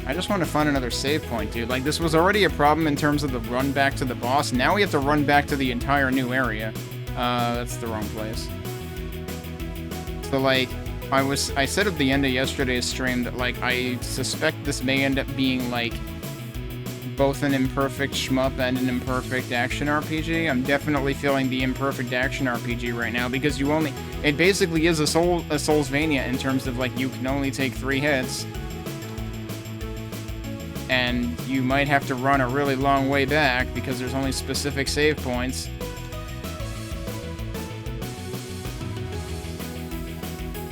I just want to find another save point, dude. Like, this was already a problem in terms of the run back to the boss. Now we have to run back to the entire new area. That's the wrong place. So, like, I said at the end of yesterday's stream that, like, I suspect this may end up being, like, both an imperfect shmup and an imperfect action RPG. I'm definitely feeling the imperfect action RPG right now, because it basically is a Soulsvania in terms of, like, you can only take 3 hits, and you might have to run a really long way back because there's only specific save points.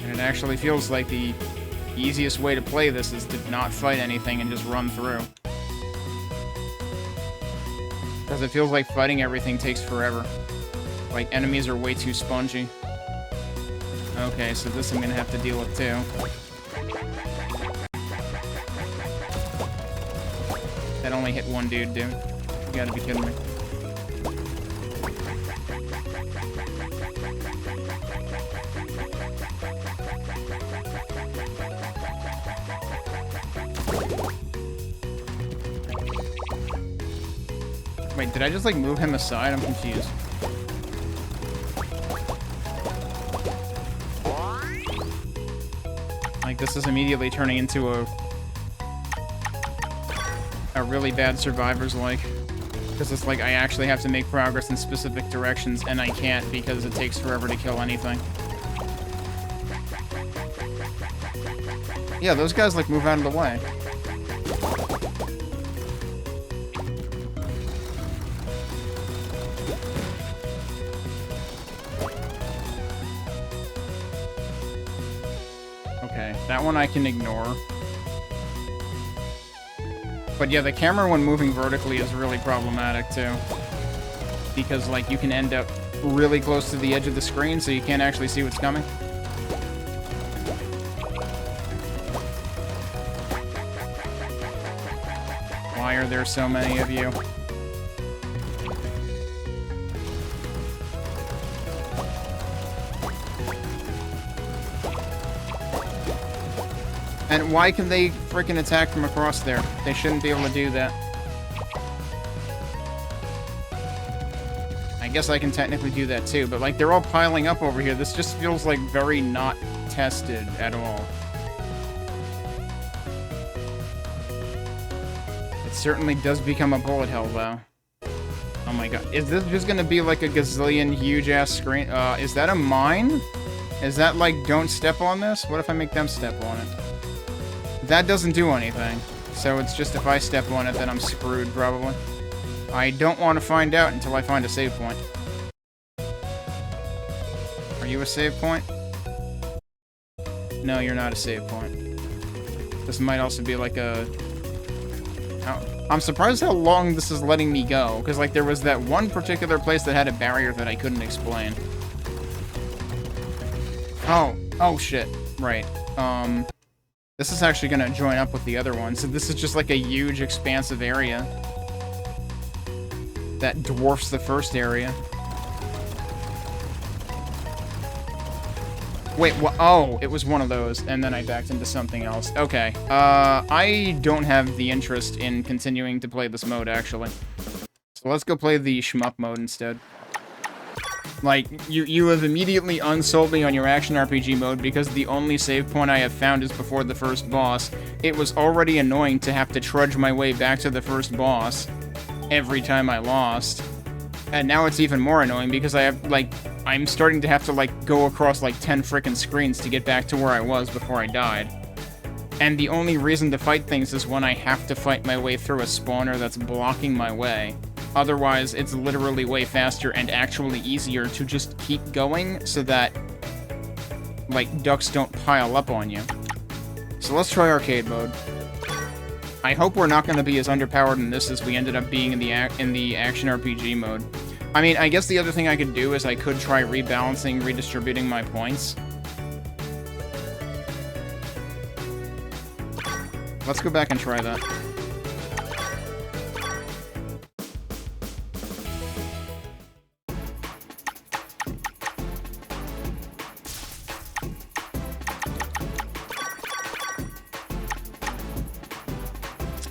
And it actually feels like the easiest way to play this is to not fight anything and just run through. Because it feels like fighting everything takes forever. Like, enemies are way too spongy. Okay, so this I'm gonna have to deal with too. That only hit one dude, dude. You gotta be kidding me. Wait, did I just, like, move him aside? I'm confused. Like, this is immediately turning into a really bad survivor's-like. Because it's like I actually have to make progress in specific directions, and I can't because it takes forever to kill anything. Yeah, those guys, like, move out of the way. Okay, that one I can ignore. But yeah, the camera when moving vertically is really problematic too. Because, like, you can end up really close to the edge of the screen so you can't actually see what's coming. Why are there so many of you? And why can they frickin' attack from across there? They shouldn't be able to do that. I guess I can technically do that too, but, like, they're all piling up over here. This just feels, like, very not tested at all. It certainly does become a bullet hell, though. Oh my god. Is this just gonna be, like, a gazillion huge-ass screen? Is that a mine? Is that, like, don't step on this? What if I make them step on it? That doesn't do anything, so it's just if I step on it, then I'm screwed, probably. I don't want to find out until I find a save point. Are you a save point? No, you're not a save point. This might also be like a... I'm surprised how long this is letting me go, because, like, there was that one particular place that had a barrier that I couldn't explain. Oh shit. Right. This is actually gonna join up with the other one, so this is just like a huge, expansive area that dwarfs the first area. Wait, what? Oh, it was one of those, and then I backed into something else. Okay, I don't have the interest in continuing to play this mode, actually. So let's go play the shmup mode instead. Like, you have immediately unsold me on your action RPG mode because the only save point I have found is before the first boss. It was already annoying to have to trudge my way back to the first boss every time I lost. And now it's even more annoying because I have, like, I'm starting to have to, like, go across, like, 10 frickin' screens to get back to where I was before I died. And the only reason to fight things is when I have to fight my way through a spawner that's blocking my way. Otherwise, it's literally way faster and actually easier to just keep going so that, like, ducks don't pile up on you. So let's try arcade mode. I hope we're not going to be as underpowered in this as we ended up being in the action RPG mode. I mean, I guess the other thing I could do is I could try rebalancing, redistributing my points. Let's go back and try that.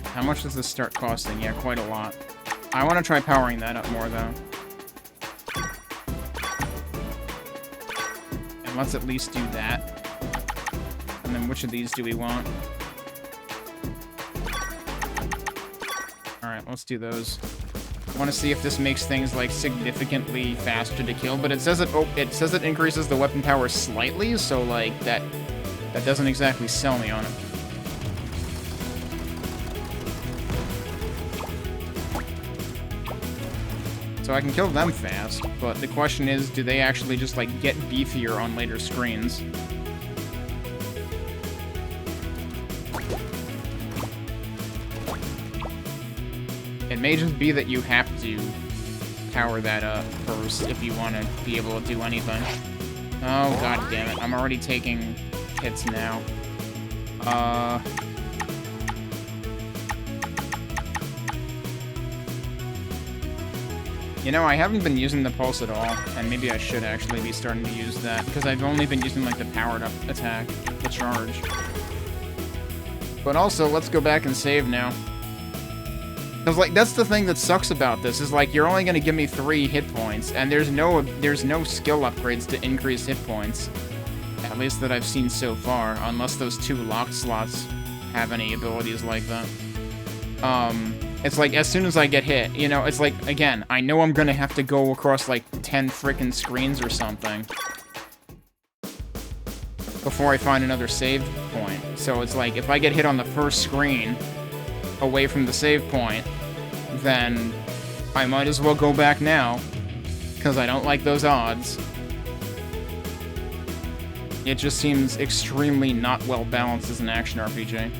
How much does this start costing? Yeah, quite a lot. I want to try powering that up more, though. And let's at least do that. And then which of these do we want? Alright, let's do those. I want to see if this makes things, like, significantly faster to kill, but it says it increases the weapon power slightly, so, like, that doesn't exactly sell me on it. So I can kill them fast, but the question is, do they actually just, like, get beefier on later screens? It may just be that you have to power that up first if you want to be able to do anything. Oh, god damn it. I'm already taking hits now. You know, I haven't been using the pulse at all, and maybe I should actually be starting to use that, because I've only been using, like, the powered-up attack, the charge. But also, let's go back and save now. Because, like, that's the thing that sucks about this, is, like, you're only going to give me 3 hit points, and there's no skill upgrades to increase hit points. At least that I've seen so far, unless those 2 locked slots have any abilities like that. It's like, as soon as I get hit, you know, it's like, again, I know I'm gonna have to go across, like, 10 frickin' screens or something before I find another save point. So it's like, if I get hit on the first screen away from the save point, then I might as well go back now, because I don't like those odds. It just seems extremely not well balanced as an action RPG.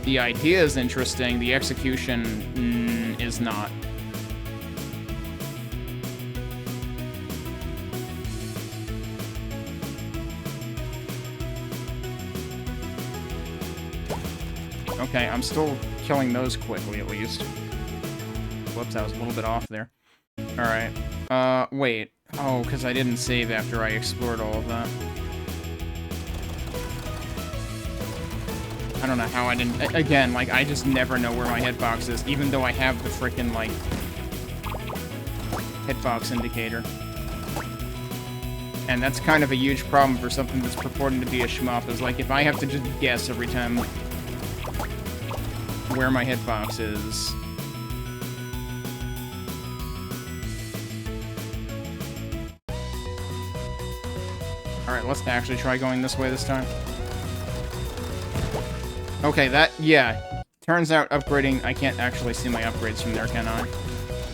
The idea is interesting, the execution is not. Okay, I'm still killing those quickly, at least. Whoops, I was a little bit off there. Alright. Wait. Oh, because I didn't save after I explored all of that. I don't know how I didn't... Again, like, I just never know where my hitbox is, even though I have the frickin', like, hitbox indicator. And that's kind of a huge problem for something that's purporting to be a shmup, is, like, if I have to just guess every time where my hitbox is... Alright, let's actually try going this way this time. Okay, that, yeah. Turns out upgrading, I can't actually see my upgrades from there, can I?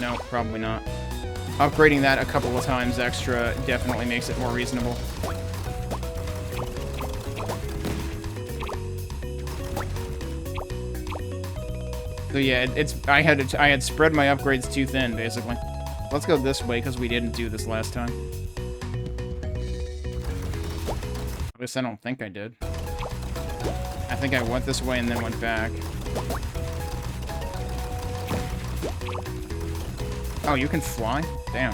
No, probably not. Upgrading that a couple of times extra definitely makes it more reasonable. So yeah, I had spread my upgrades too thin, basically. Let's go this way, because we didn't do this last time. At least I don't think I did. I think I went this way and then went back. Oh, you can fly? Damn.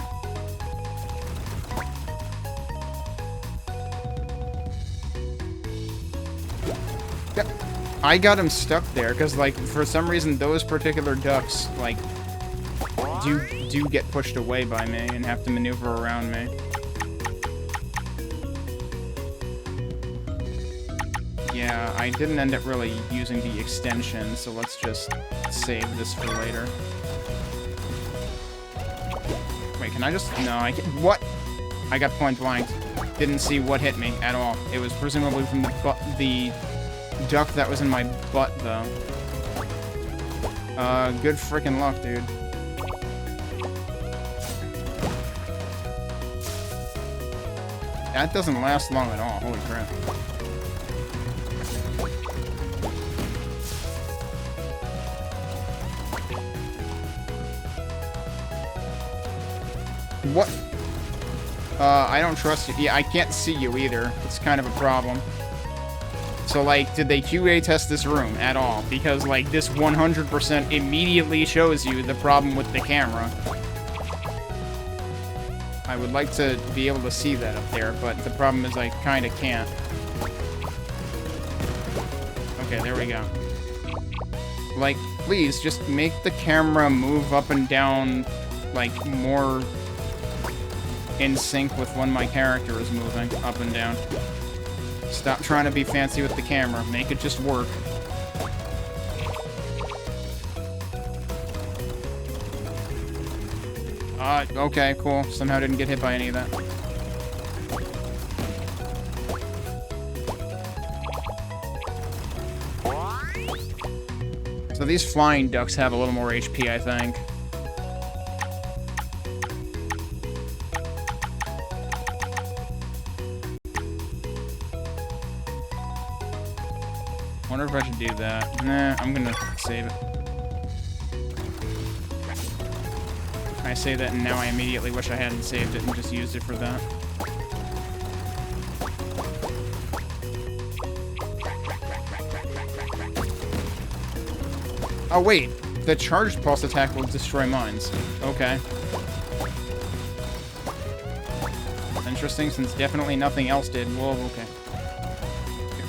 I got him stuck there, because, like, for some reason, those particular ducks, like, do get pushed away by me and have to maneuver around me. Yeah, I didn't end up really using the extension, so let's just save this for later. Wait, can I just... No, I can't... What? I got point blanked. Didn't see what hit me at all. It was presumably from the duck that was in my butt, though. Good frickin' luck, dude. That doesn't last long at all. Holy crap. What? I don't trust you. Yeah, I can't see you either. It's kind of a problem. So, like, did they QA test this room at all? Because, like, this 100% immediately shows you the problem with the camera. I would like to be able to see that up there, but the problem is I kind of can't. Okay, there we go. Like, please, just make the camera move up and down, like, more in sync with when my character is moving up and down. Stop trying to be fancy with the camera. Make it just work. Okay, cool. Somehow didn't get hit by any of that. So these flying ducks have a little more HP, I think. Wonder if I should do that. Nah, I'm gonna save it. I say that and now I immediately wish I hadn't saved it and just used it for that. Oh wait, the charged pulse attack will destroy mines. Okay. Interesting, since definitely nothing else did. Well, okay.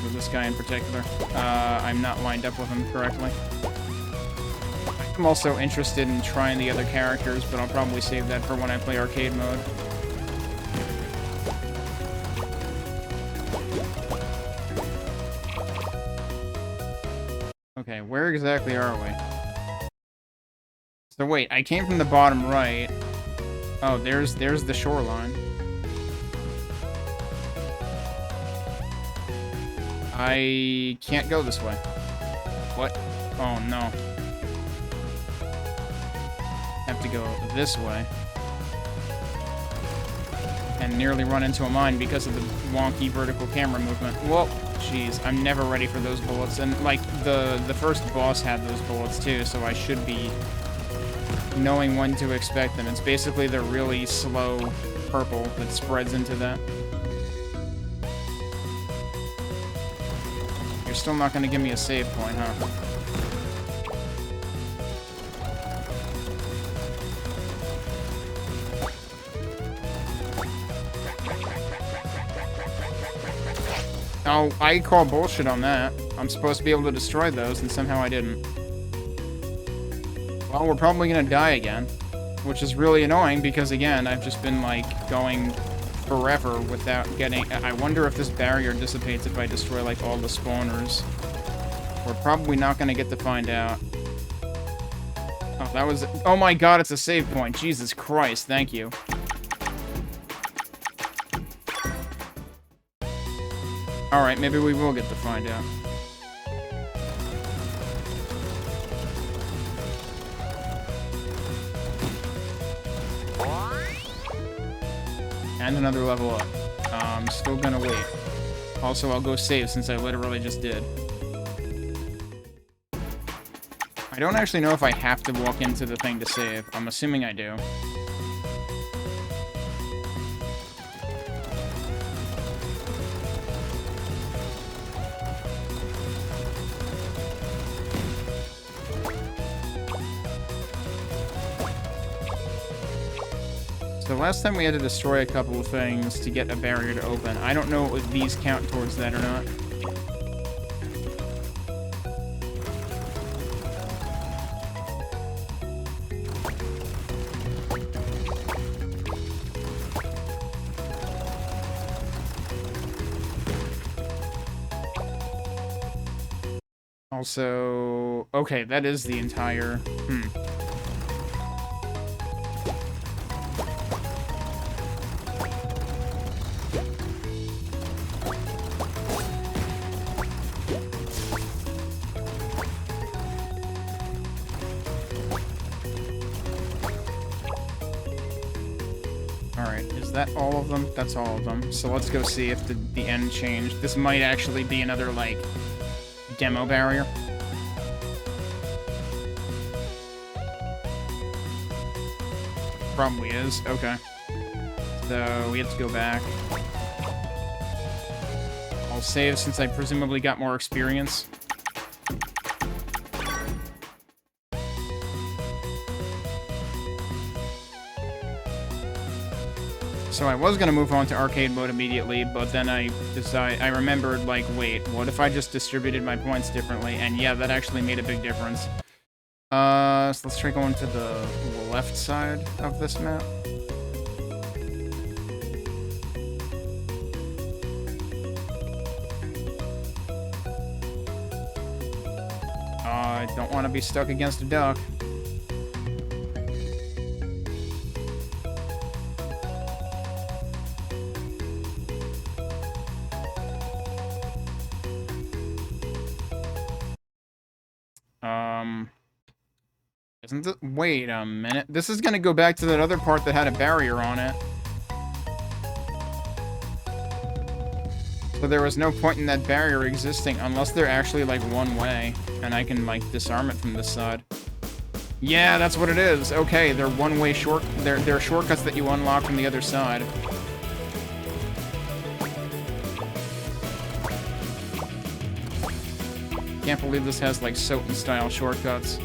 For this guy in particular. I'm not lined up with him correctly. I'm also interested in trying the other characters, but I'll probably save that for when I play arcade mode. Okay, where exactly are we? So wait, I came from the bottom right. Oh, there's the shoreline. I can't go this way. What? Oh, no. Have to go this way. And nearly run into a mine because of the wonky vertical camera movement. Whoa, jeez, I'm never ready for those bullets. And, like, the first boss had those bullets, too, so I should be knowing when to expect them. It's basically the really slow purple that spreads into that. You're still not going to give me a save point, huh? Oh, I call bullshit on that. I'm supposed to be able to destroy those, and somehow I didn't. Well, we're probably going to die again, which is really annoying because, again, I've just been, like, going forever without getting... I wonder if this barrier dissipates if I destroy, like, all the spawners. We're probably not going to get to find out. Oh, that was... Oh my god, it's a save point. Jesus Christ, thank you. Alright, maybe we will get to find out. And another level up. I'm still gonna wait. Also, I'll go save since I literally just did. I don't actually know if I have to walk into the thing to save. I'm assuming I do. So last time we had to destroy a couple of things to get a barrier to open. I don't know if these count towards that or not. Also, okay, that is the entire... Alright, is that all of them? That's all of them. So let's go see if the end changed. This might actually be another, like, demo barrier. Probably is. Okay. So we have to go back. I'll save since I presumably got more experience. So I was gonna move on to arcade mode immediately, but then I remembered, like, wait, what if I just distributed my points differently? And yeah, that actually made a big difference. So let's try going to the left side of this map. I don't want to be stuck against a duck. Isn't it? Wait a minute. This is gonna go back to that other part that had a barrier on it. So there was no point in that barrier existing unless they're actually, like, one way, and I can, like, disarm it from this side. Yeah, that's what it is. Okay, they're one-way they're shortcuts that you unlock from the other side. Can't believe this has, like, Soten-style shortcuts.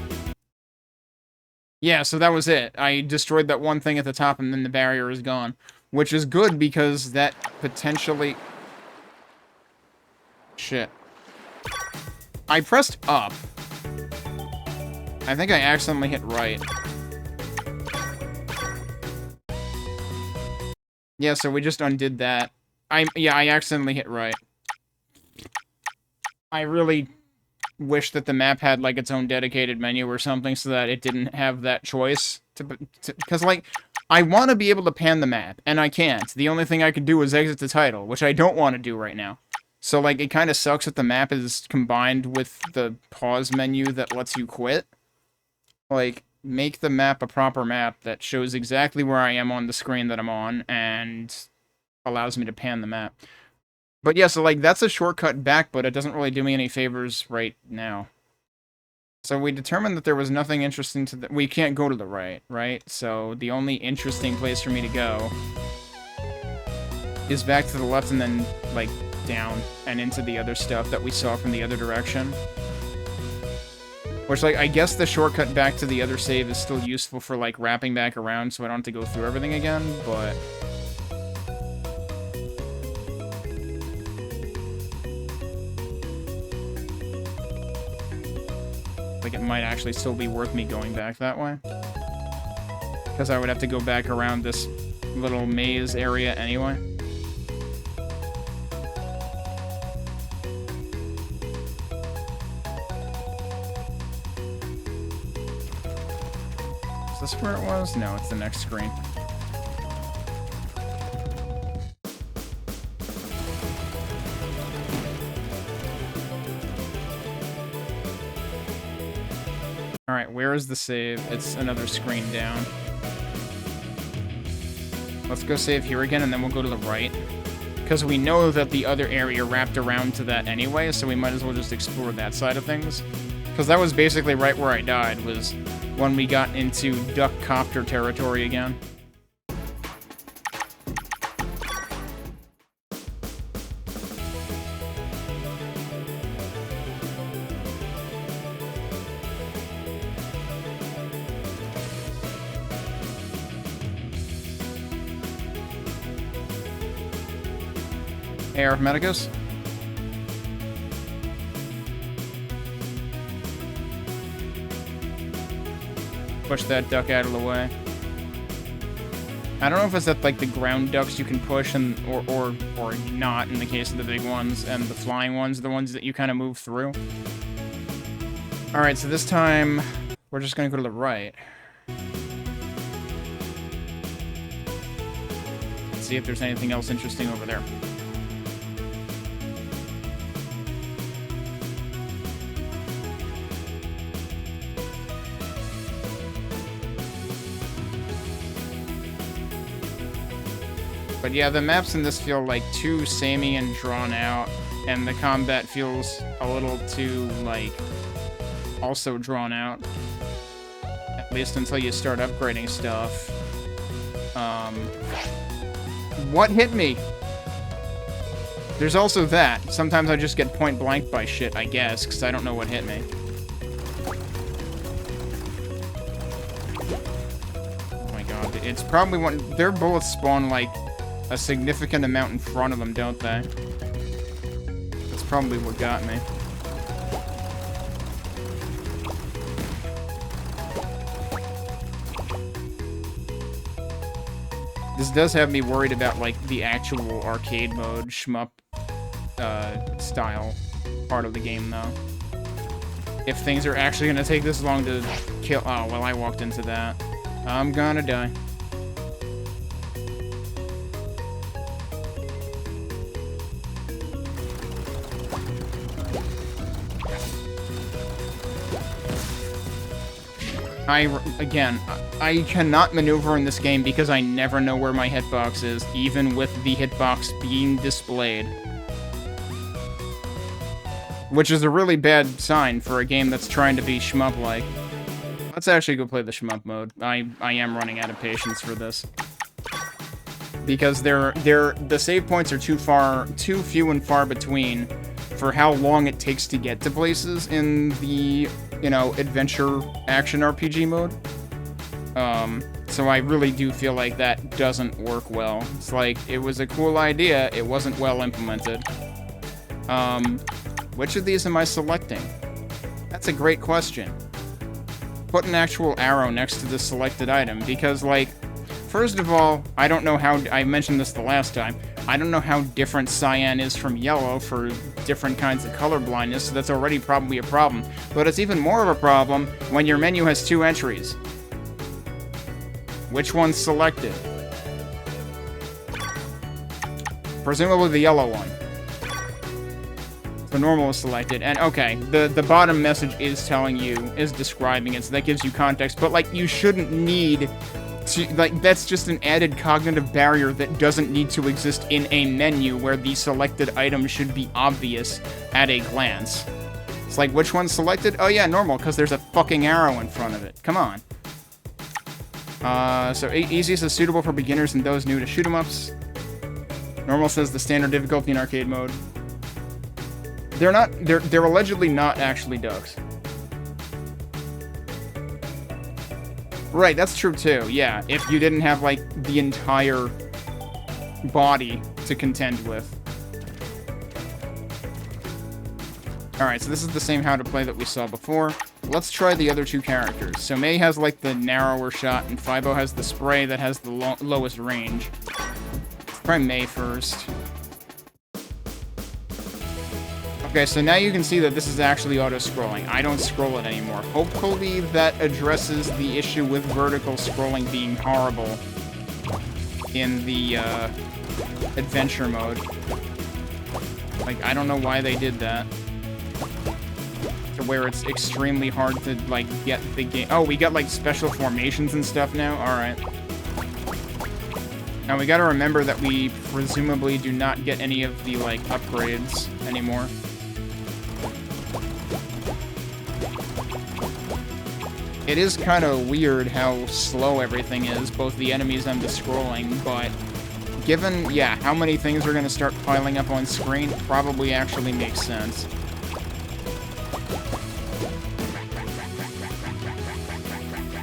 Yeah, so that was it. I destroyed that one thing at the top, and then the barrier is gone. Which is good, because that potentially... Shit. I pressed up. I think I accidentally hit right. Yeah, so we just undid that. Yeah, I accidentally hit right. I really wish that the map had, like, its own dedicated menu or something so that it didn't have that choice. Because, like, I want to be able to pan the map, and I can't. The only thing I could do is exit the title, which I don't want to do right now. So, like, it kind of sucks that the map is combined with the pause menu that lets you quit. Like, make the map a proper map that shows exactly where I am on the screen that I'm on, and allows me to pan the map. But yeah, so, like, that's a shortcut back, but it doesn't really do me any favors right now. So we determined that there was nothing interesting to we can't go to the right, right? So the only interesting place for me to go is back to the left and then, like, down and into the other stuff that we saw from the other direction. Which, like, I guess the shortcut back to the other save is still useful for, like, wrapping back around so I don't have to go through everything again, but... like, it might actually still be worth me going back that way. Because I would have to go back around this little maze area anyway. Is this where it was? No, it's the next screen. Alright, where is the save? It's another screen down. Let's go save here again, and then we'll go to the right. Because we know that the other area wrapped around to that anyway, so we might as well just explore that side of things. Because that was basically right where I died, was when we got into duck copter territory again. Arithmeticus? Push that duck out of the way. I don't know if it's that, like, the ground ducks you can push and or not in the case of the big ones, and the flying ones are the ones that you kind of move through. Alright, so this time we're just gonna go to the right. Let's see if there's anything else interesting over there. But yeah, the maps in this feel, like, too samey and drawn out, and the combat feels a little too, like, also drawn out. At least until you start upgrading stuff. What hit me? There's also that. Sometimes I just get point blank by shit, I guess, because I don't know what hit me. Oh my god, it's probably one... Their bullets spawn, like, a significant amount in front of them, don't they? That's probably what got me. This does have me worried about, like, the actual arcade mode, shmup, style part of the game, though. If things are actually gonna take this long to kill... Oh, well, I walked into that. I'm gonna die. I cannot maneuver in this game because I never know where my hitbox is, even with the hitbox being displayed. Which is a really bad sign for a game that's trying to be shmup-like. Let's actually go play the shmup mode. I am running out of patience for this. Because the save points are too few and far between for how long it takes to get to places in the, you know, adventure action RPG mode. So I really do feel like that doesn't work well. It's like, it was a cool idea, it wasn't well implemented. Which of these am I selecting? That's a great question. Put an actual arrow next to the selected item, because, like, first of all, I don't know how, I mentioned this the last time, I don't know how different cyan is from yellow for different kinds of color blindness, so that's already probably a problem. But it's even more of a problem when your menu has two entries. Which one's selected? Presumably the yellow one. The normal is selected, and okay, the bottom message is telling you, is describing it, so that gives you context, but, like, you shouldn't need to, like, that's just an added cognitive barrier that doesn't need to exist in a menu where the selected item should be obvious at a glance. It's like, which one's selected? Oh yeah, normal, because there's a fucking arrow in front of it. Come on. So easiest is suitable for beginners and those new to shoot-'em-ups. Normal says the standard difficulty in arcade mode. They're allegedly not actually ducks. Right, that's true too, yeah. If you didn't have, like, the entire body to contend with. Alright, so this is the same how to play that we saw before. Let's try the other two characters. So Mei has, like, the narrower shot, and Fibo has the spray that has the lowest range. Let's try Mei first. Okay, so now you can see that this is actually auto-scrolling. I don't scroll it anymore. Hopefully that addresses the issue with vertical scrolling being horrible in the, adventure mode. Like, I don't know why they did that. To where it's extremely hard to, like, get the game... Oh, we got, like, special formations and stuff now? Alright. Now, we gotta remember that we presumably do not get any of the, like, upgrades anymore. It is kind of weird how slow everything is, both the enemies and the scrolling, but given, yeah, how many things are going to start piling up on screen, probably actually makes sense.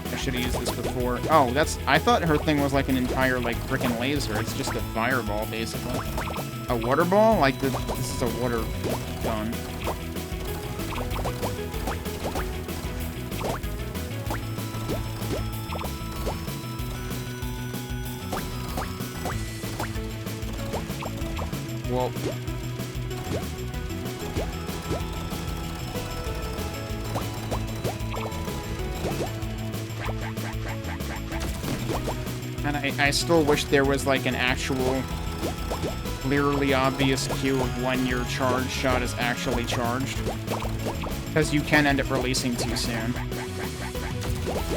I should have used this before. Oh, that's... I thought her thing was like an entire, like, frickin' laser. It's just a fireball, basically. A water ball? Like, this is a water gun. Well, and I still wish there was, like, an actual clearly obvious cue of when your charge shot is actually charged. Because you can end up releasing too soon.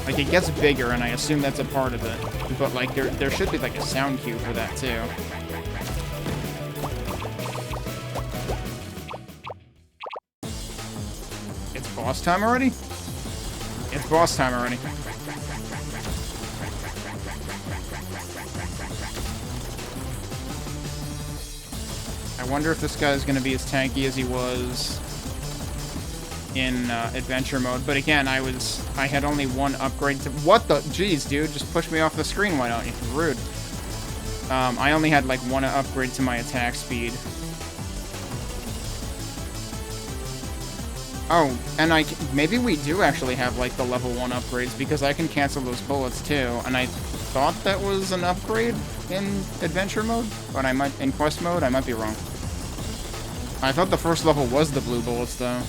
Like, it gets bigger, and I assume that's a part of it. But, like, there should be, like, a sound cue for that, too. Boss time already? It's boss time already. I I wonder if this guy is going to be as tanky as he was in adventure mode. But again, I had only one upgrade to... What the... Jeez, dude, just push me off the screen, why don't you? Rude. I only had, like, one upgrade to my attack speed. Oh, and maybe we do actually have, like, the level 1 upgrades, because I can cancel those bullets, too. And I thought that was an upgrade in adventure mode, but in quest mode, I might be wrong. I thought the first level was the blue bullets, though.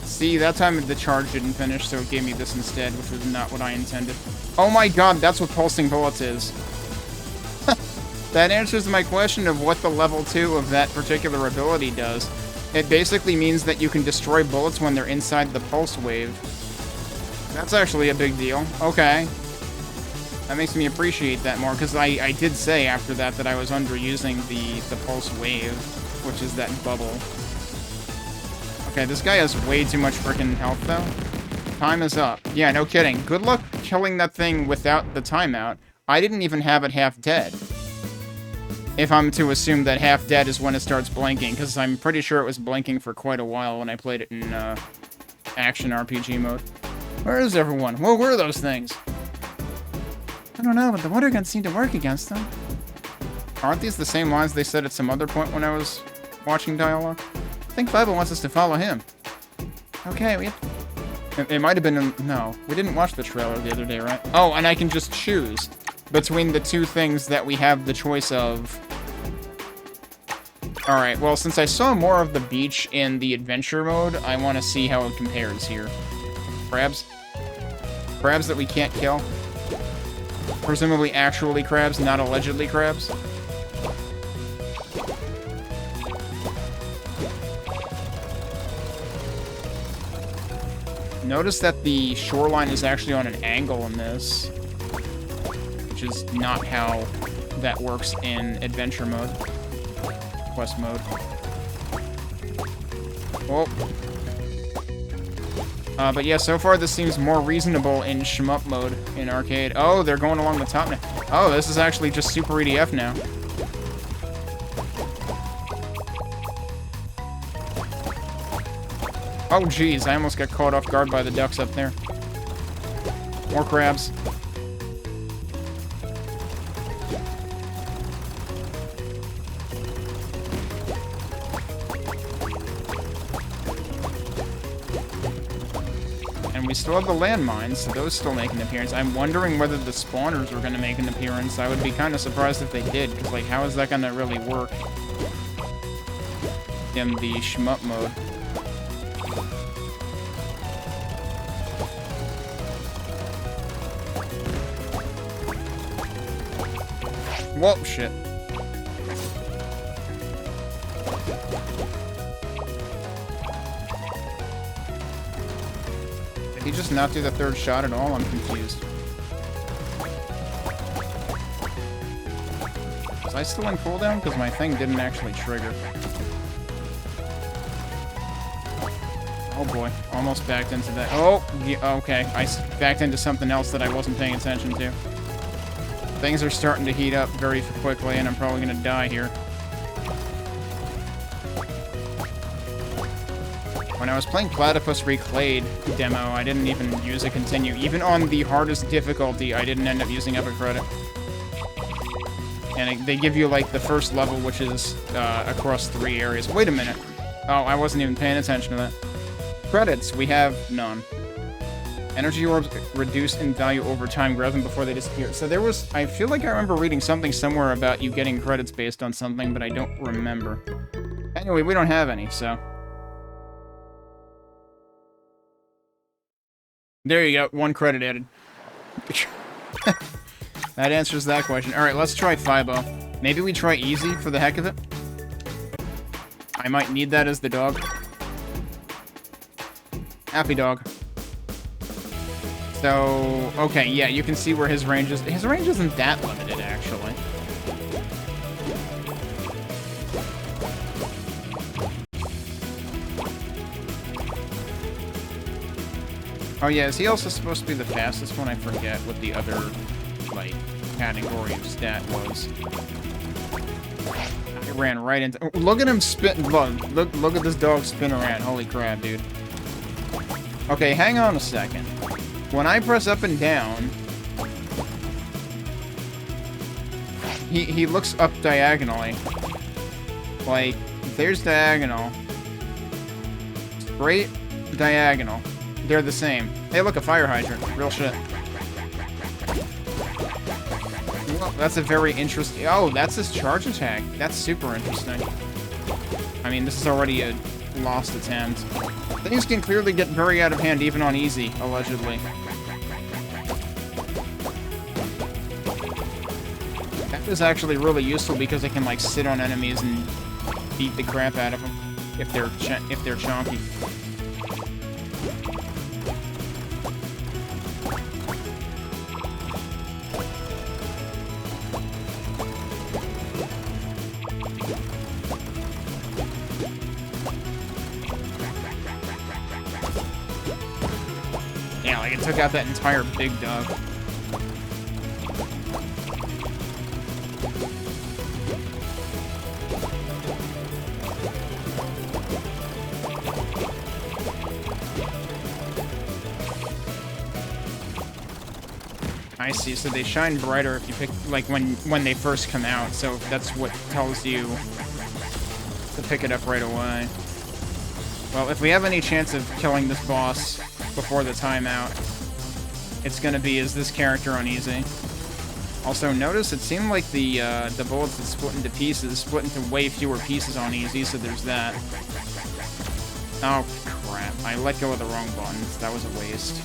See, that time the charge didn't finish, so it gave me this instead, which was not what I intended. Oh my god, that's what pulsing bullets is. That answers my question of what the level 2 of that particular ability does. It basically means that you can destroy bullets when they're inside the pulse wave. That's actually a big deal. Okay. That makes me appreciate that more, because I did say after that I was underusing the pulse wave, which is that bubble. Okay, this guy has way too much freaking health, though. Time is up. Yeah, no kidding. Good luck killing that thing without the timeout. I didn't even have it half dead. If I'm to assume that half dead is when it starts blinking, because I'm pretty sure it was blinking for quite a while when I played it in action RPG mode. Where is everyone? What were those things? I don't know, but the water guns seem to work against them. Aren't these the same lines they said at some other point when I was watching dialogue? I think Bible wants us to follow him. Okay, it might have been no, we didn't watch the trailer the other day, right? Oh, and I can just choose between the two things that we have the choice of. Alright, well, since I saw more of the beach in the adventure mode, I want to see how it compares here. Crabs? Crabs that we can't kill? Presumably actually crabs, not allegedly crabs? Notice that the shoreline is actually on an angle in this, which is not how that works in adventure mode, quest mode. Oh. But yeah, so far this seems more reasonable in shmup mode in arcade. Oh, they're going along the top now. Oh, this is actually just super EDF now. Oh, jeez, I almost got caught off guard by the ducks up there. More crabs. And we still have the landmines, so those still make an appearance. I'm wondering whether the spawners are going to make an appearance. I would be kind of surprised if they did, because, like, how is that going to really work in the shmup mode? Whoa, shit. Did he just not do the third shot at all? I'm confused. Was I still in cooldown? Because my thing didn't actually trigger. Oh boy, almost backed into that. Oh, yeah, okay. I backed into something else that I wasn't paying attention to. Things are starting to heat up very quickly, and I'm probably going to die here. When I was playing Platypus Reclayed demo, I didn't even use a continue. Even on the hardest difficulty, I didn't end up using Epic Credit. And they give you, like, the first level, which is across 3 areas. Wait a minute. Oh, I wasn't even paying attention to that. Credits, we have none. Energy orbs reduce in value over time, grab them before they disappear. So there was... I feel like I remember reading something somewhere about you getting credits based on something, but I don't remember. Anyway, we don't have any, so... There you go, 1 credit added. That answers that question. Alright, let's try Fibo. Maybe we try easy for the heck of it? I might need that as the dog. Happy dog. So, okay, yeah, you can see where his range is. His range isn't that limited, actually. Oh yeah, is he also supposed to be the fastest one? I forget what the other, like, category of stat was. It ran right into... Oh, look at him spin... Look at this dog spin around. Holy crap, dude. Okay, hang on a second. When I press up and down... He looks up diagonally. Like, there's diagonal. Straight, diagonal. They're the same. Hey, look, a fire hydrant. Real shit. Well, that's a very interesting... Oh, that's his charge attack. That's super interesting. I mean, this is already a lost attempt. Things can clearly get very out of hand, even on easy, allegedly. That is actually really useful because it can, like, sit on enemies and beat the crap out of them if they're chonky. Yeah, like it took out that entire big dog. I see, so they shine brighter if you pick, like, when they first come out, so that's what tells you to pick it up right away. Well, if we have any chance of killing this boss before the timeout, it's gonna be as this character on easy. Also, notice it seemed like the bullets that split into pieces split into way fewer pieces on easy, so there's that. Oh, crap. I let go of the wrong buttons. That was a waste.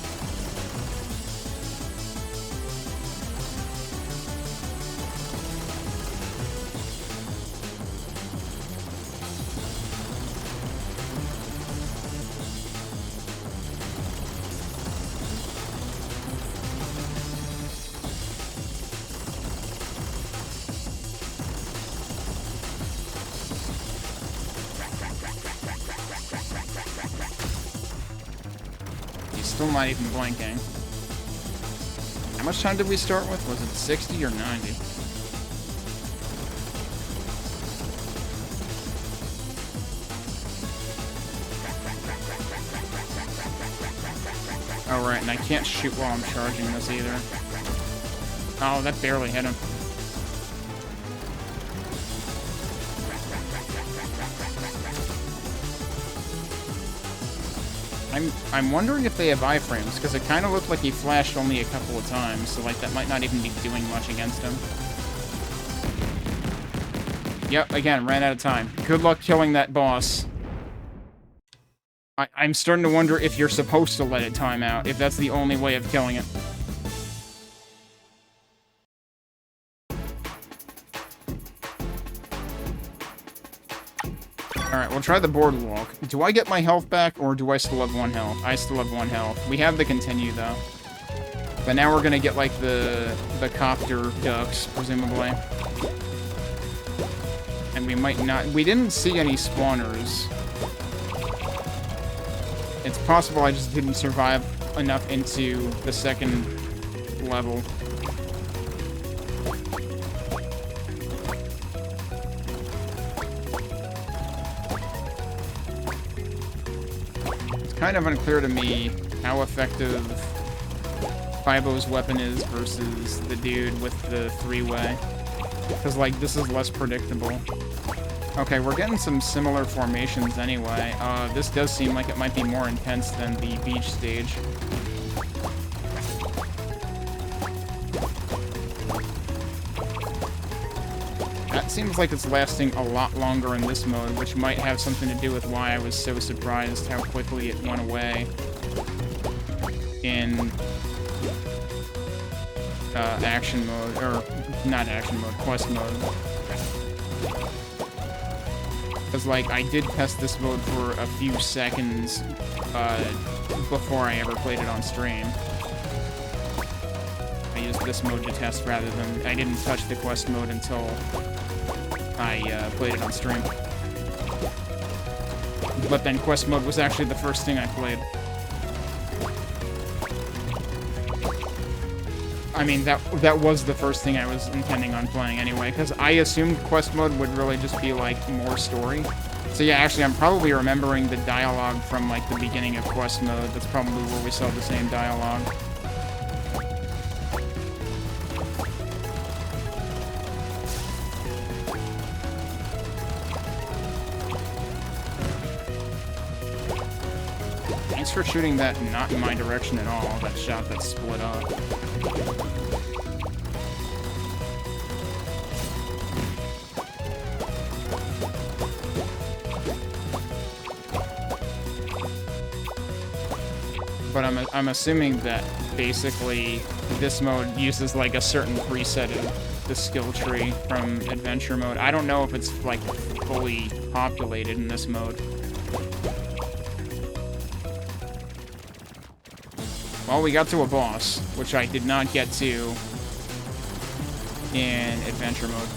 Still not even blinking. How much time did we start with? Was it 60 or 90? Oh, right, and I can't shoot while I'm charging this either. Oh, that barely hit him. I'm wondering if they have iframes, because it kind of looked like he flashed only a couple of times, so like that might not even be doing much against him. Yep, again, ran out of time. Good luck killing that boss. I'm starting to wonder if you're supposed to let it time out, if that's the only way of killing it. Alright, we'll try the boardwalk. Do I get my health back, or do I still have 1 health? I still have 1 health. We have the continue, though. But now we're gonna get, like, the copter ducks, presumably. And we might not... We didn't see any spawners. It's possible I just didn't survive enough into the second level. Kind of unclear to me how effective Fibo's weapon is versus the dude with the 3-way. Because, like, this is less predictable. Okay, we're getting some similar formations anyway. This does seem like it might be more intense than the beach stage. That seems like it's lasting a lot longer in this mode, which might have something to do with why I was so surprised how quickly it went away in action mode, or not action mode, quest mode. Because, like, I did test this mode for a few seconds before I ever played it on stream. I used this mode to test rather than... I didn't touch the quest mode until I played it on stream. But then quest mode was actually the first thing I played. I mean, that was the first thing I was intending on playing anyway, because I assumed quest mode would really just be, like, more story. So yeah, actually, I'm probably remembering the dialogue from, like, the beginning of quest mode. That's probably where we saw the same dialogue. Thanks for shooting that not in my direction at all, that shot that split up. But I'm assuming that basically this mode uses like a certain preset of the skill tree from adventure mode. I don't know if it's like fully populated in this mode. Well, we got to a boss, which I did not get to in adventure mode.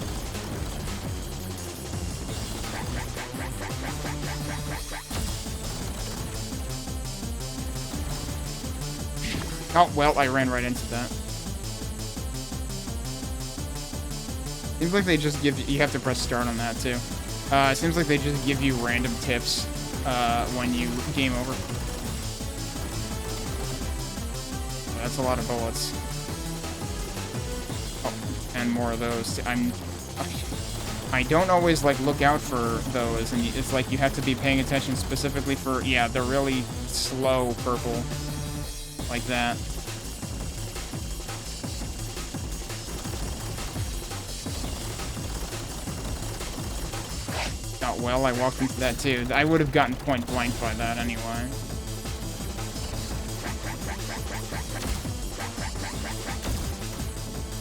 Oh, well, I ran right into that. Seems like they just give you have to press start on that, too. It seems like they just give you random tips when you game over. That's a lot of bullets. Oh, and more of those. I don't always, like, look out for those, and it's like you have to be paying attention specifically for, yeah, the really slow purple. Like that. Oh, well, I walked into that too. I would have gotten point blank by that anyway.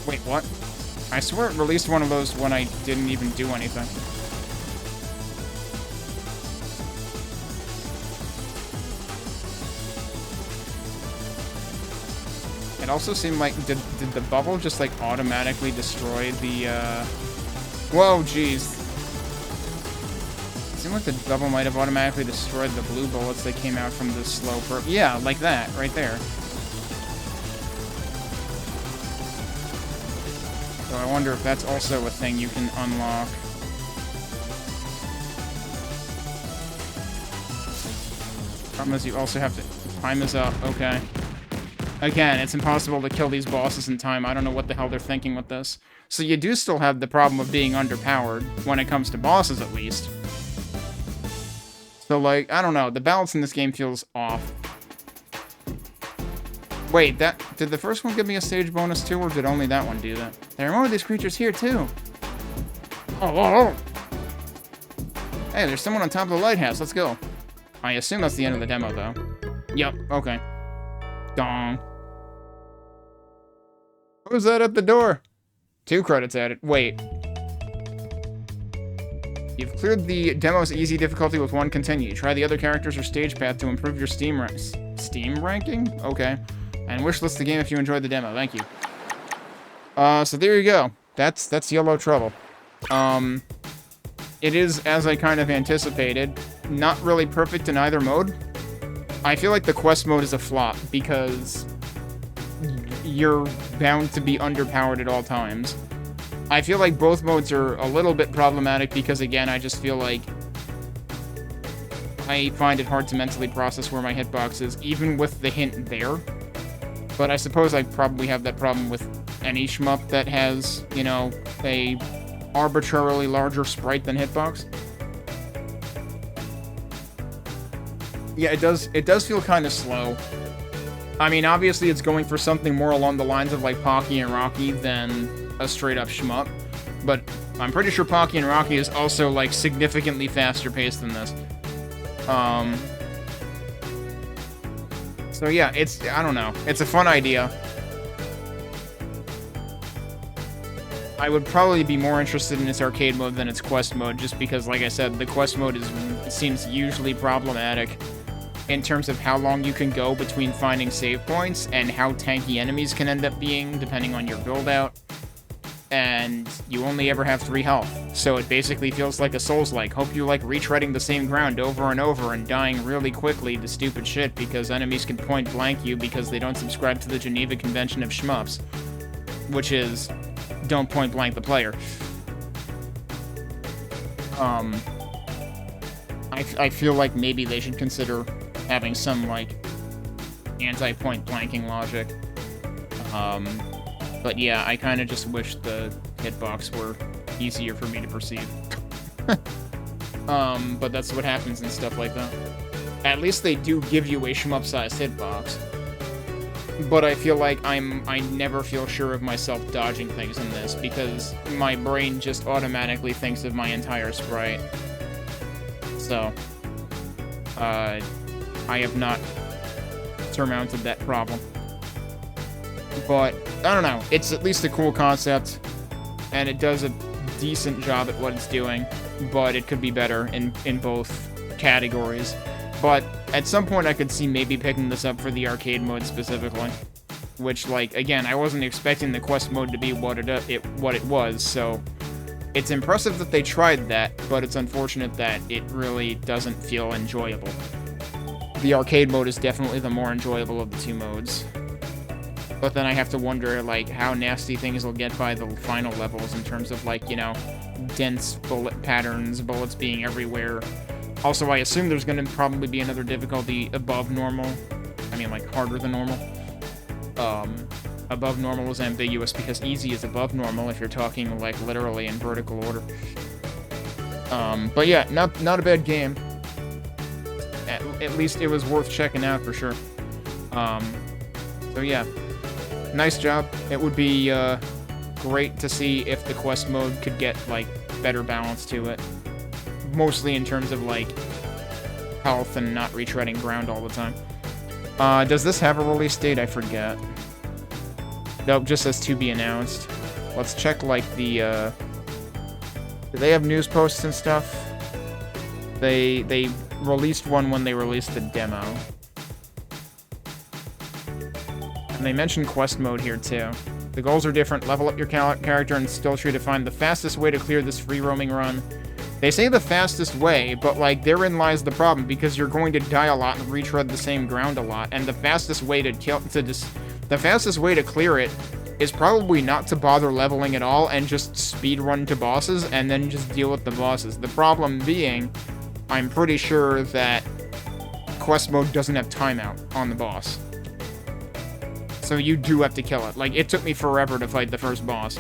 Wait, what? I swear it released one of those when I didn't even do anything. It also seemed like, did the bubble just, like, automatically destroy the, Whoa, jeez. It seemed like the bubble might have automatically destroyed the blue bullets that came out from the slow purple. Yeah, like that, right there. So I wonder if that's also a thing you can unlock. Problem is you also have to... Time is up, okay. Again, it's impossible to kill these bosses in time. I don't know what the hell they're thinking with this. So you do still have the problem of being underpowered, when it comes to bosses at least. So, like, I don't know. The balance in this game feels off. Wait, did the first one give me a stage bonus too, or did only that one do that? There are more of these creatures here too. Oh. Hey, there's someone on top of the lighthouse. Let's go. I assume that's the end of the demo, though. Yep, okay. Dong. Who's that at the door? 2 credits added. Wait. You've cleared the demo's easy difficulty with 1 continue. Try the other characters or stage path to improve your Steam ranking? Okay. And wishlist the game if you enjoyed the demo. Thank you. So there you go. That's Yellow Trouble. It is, as I kind of anticipated, not really perfect in either mode. I feel like the quest mode is a flop because you're bound to be underpowered at all times. I feel like both modes are a little bit problematic because, again, I just feel like I find it hard to mentally process where my hitbox is, even with the hint there. But I suppose I probably have that problem with any shmup that has, you know, a arbitrarily larger sprite than hitbox. Yeah, it does feel kind of slow. I mean, obviously it's going for something more along the lines of, like, Pocky and Rocky than a straight-up shmup. But I'm pretty sure Pocky and Rocky is also, like, significantly faster paced than this. So yeah, I don't know. It's a fun idea. I would probably be more interested in its arcade mode than its quest mode, just because, like I said, the quest mode seems usually problematic in terms of how long you can go between finding save points and how tanky enemies can end up being, depending on your build-out. And you only ever have 3 health, so it basically feels like a Souls-like. Hope you like retreading the same ground over and over and dying really quickly to stupid shit because enemies can point blank you because they don't subscribe to the Geneva Convention of shmups. which is don't point blank the player. I feel like maybe they should consider having some, like, anti-point blanking logic. But yeah, I kind of just wish the hitbox were easier for me to perceive. But that's what happens and stuff like that. At least they do give you a shmup-sized hitbox. But I feel like I never feel sure of myself dodging things in this, because my brain just automatically thinks of my entire sprite. So, I have not surmounted that problem. But, I don't know, it's at least a cool concept, and it does a decent job at what it's doing, but it could be better in both categories. But at some point I could see maybe picking this up for the arcade mode specifically. Which, like, again, I wasn't expecting the quest mode to be what it was, so it's impressive that they tried that, but it's unfortunate that it really doesn't feel enjoyable. The arcade mode is definitely the more enjoyable of the two modes. But then I have to wonder, like, how nasty things will get by the final levels in terms of, like, you know, dense bullet patterns, bullets being everywhere. Also, I assume there's going to probably be another difficulty above normal. I mean, like, harder than normal. Above normal is ambiguous because easy is above normal if you're talking, like, literally in vertical order. But yeah, not a bad game. At least it was worth checking out for sure. So yeah, nice job. It would be great to see if the quest mode could get, like, better balance to it. Mostly in terms of, like, health and not retreading ground all the time. Does this have a release date? I forget. Nope, just says to be announced. Let's check, like, the, do they have news posts and stuff? They released one when they released the demo. And they mentioned quest mode here, too. The goals are different. Level up your character and skill tree to find the fastest way to clear this free roaming run. They say the fastest way, but, like, therein lies the problem, because you're going to die a lot and retread the same ground a lot, and the fastest way to clear it is probably not to bother leveling at all and just speedrun to bosses and then just deal with the bosses. The problem being, I'm pretty sure that quest mode doesn't have timeout on the boss. So you do have to kill it. Like, it took me forever to fight the first boss.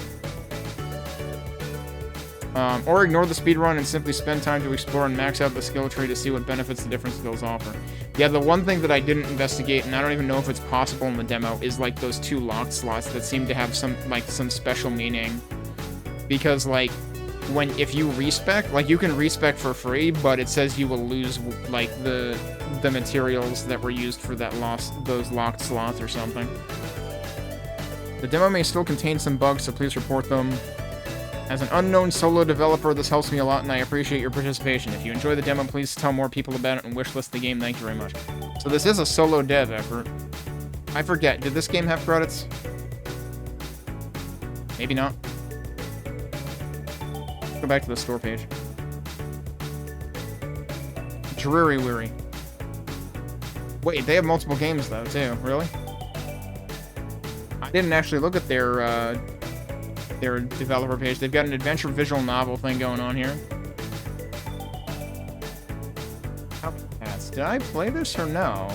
Or ignore the speedrun and simply spend time to explore and max out the skill tree to see what benefits the different skills offer. Yeah, the one thing that I didn't investigate, and I don't even know if it's possible in the demo, is, like, those 2 locked slots that seem to have some special meaning. Because, like, if you respec, like, you can respec for free, but it says you will lose, like, the materials that were used for those locked slots or something. The demo may still contain some bugs, so please report them. As an unknown solo developer, this helps me a lot, and I appreciate your participation. If you enjoy the demo, please tell more people about it and wishlist the game. Thank you very much. So this is a solo dev effort. I forget, did this game have credits? Maybe not. Let's go back to the store page. Dreary Weary. Wait, they have multiple games, though, too. Really? I didn't actually look at their developer page. They've got an adventure visual novel thing going on here. Did I play this or no?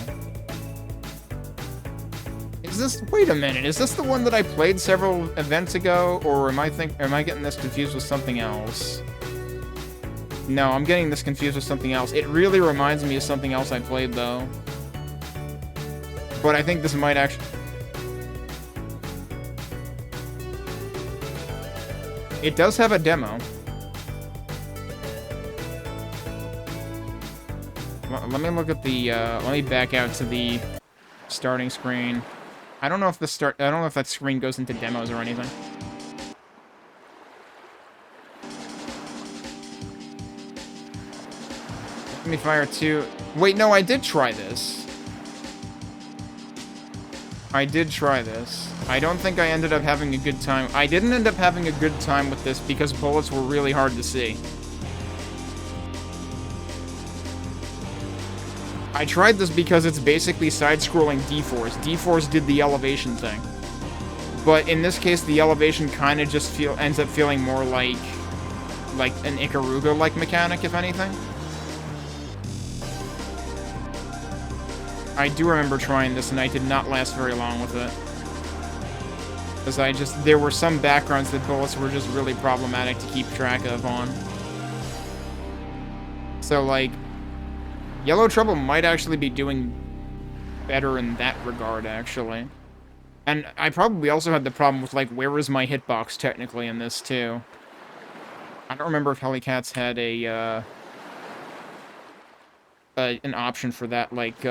Is this... Wait a minute. Is this the one that I played several events ago? Or am I getting this confused with something else? No, I'm getting this confused with something else. It really reminds me of something else I played, though. But I think this might actually... It does have a demo. Let me look at the, let me back out to the starting screen. I don't know if that screen goes into demos or anything. Let me fire 2. Wait, no, I did try this. I did try this. I don't think I ended up having a good time. I didn't end up having a good time with this because bullets were really hard to see. I tried this because it's basically side-scrolling D4s. D4s did the elevation thing. But in this case, the elevation kind of just ends up feeling more like an Ikaruga-like mechanic, if anything. I do remember trying this, and I did not last very long with it. Because there were some backgrounds that bullets were just really problematic to keep track of on. So, like, Yellow Trouble might actually be doing better in that regard, actually. And I probably also had the problem with, like, where is my hitbox technically in this, too. I don't remember if Hellcats had an option for that, like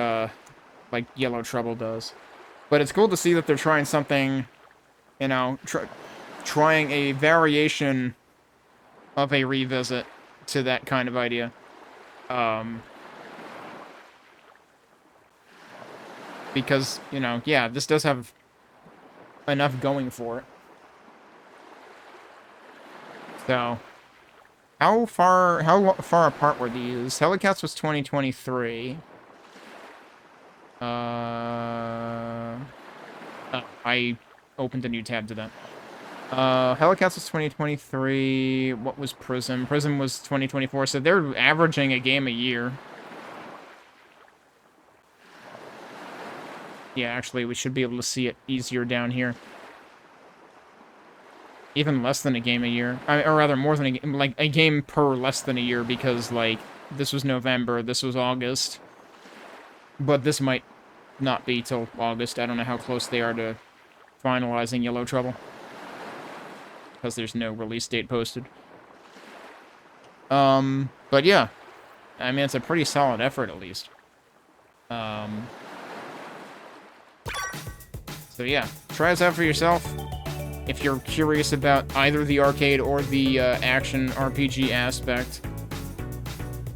Yellow Trouble does. But it's cool to see that they're trying something, you know, trying a variation of a revisit to that kind of idea. Because, you know, yeah, this does have enough going for it. So, how far apart were these? Hellcats was 2023. Oh, I opened a new tab to that. Hellcats was 2023. What was Prism? Prism was 2024, so they're averaging a game a year. Yeah, actually, we should be able to see it easier down here. Even less than a game a year. Or rather, more than a game. Like, a game per less than a year, because, like, this was November, this was August. But this might not be till August. I don't know how close they are to finalizing Yellow Trouble. Because there's no release date posted. But yeah. I mean, it's a pretty solid effort, at least. So yeah, try this out for yourself. If you're curious about either the arcade or the action RPG aspect.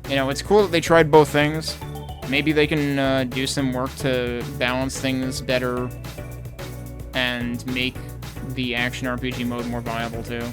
You know, it's cool that they tried both things. Maybe they can do some work to balance things better and make the action RPG mode more viable too.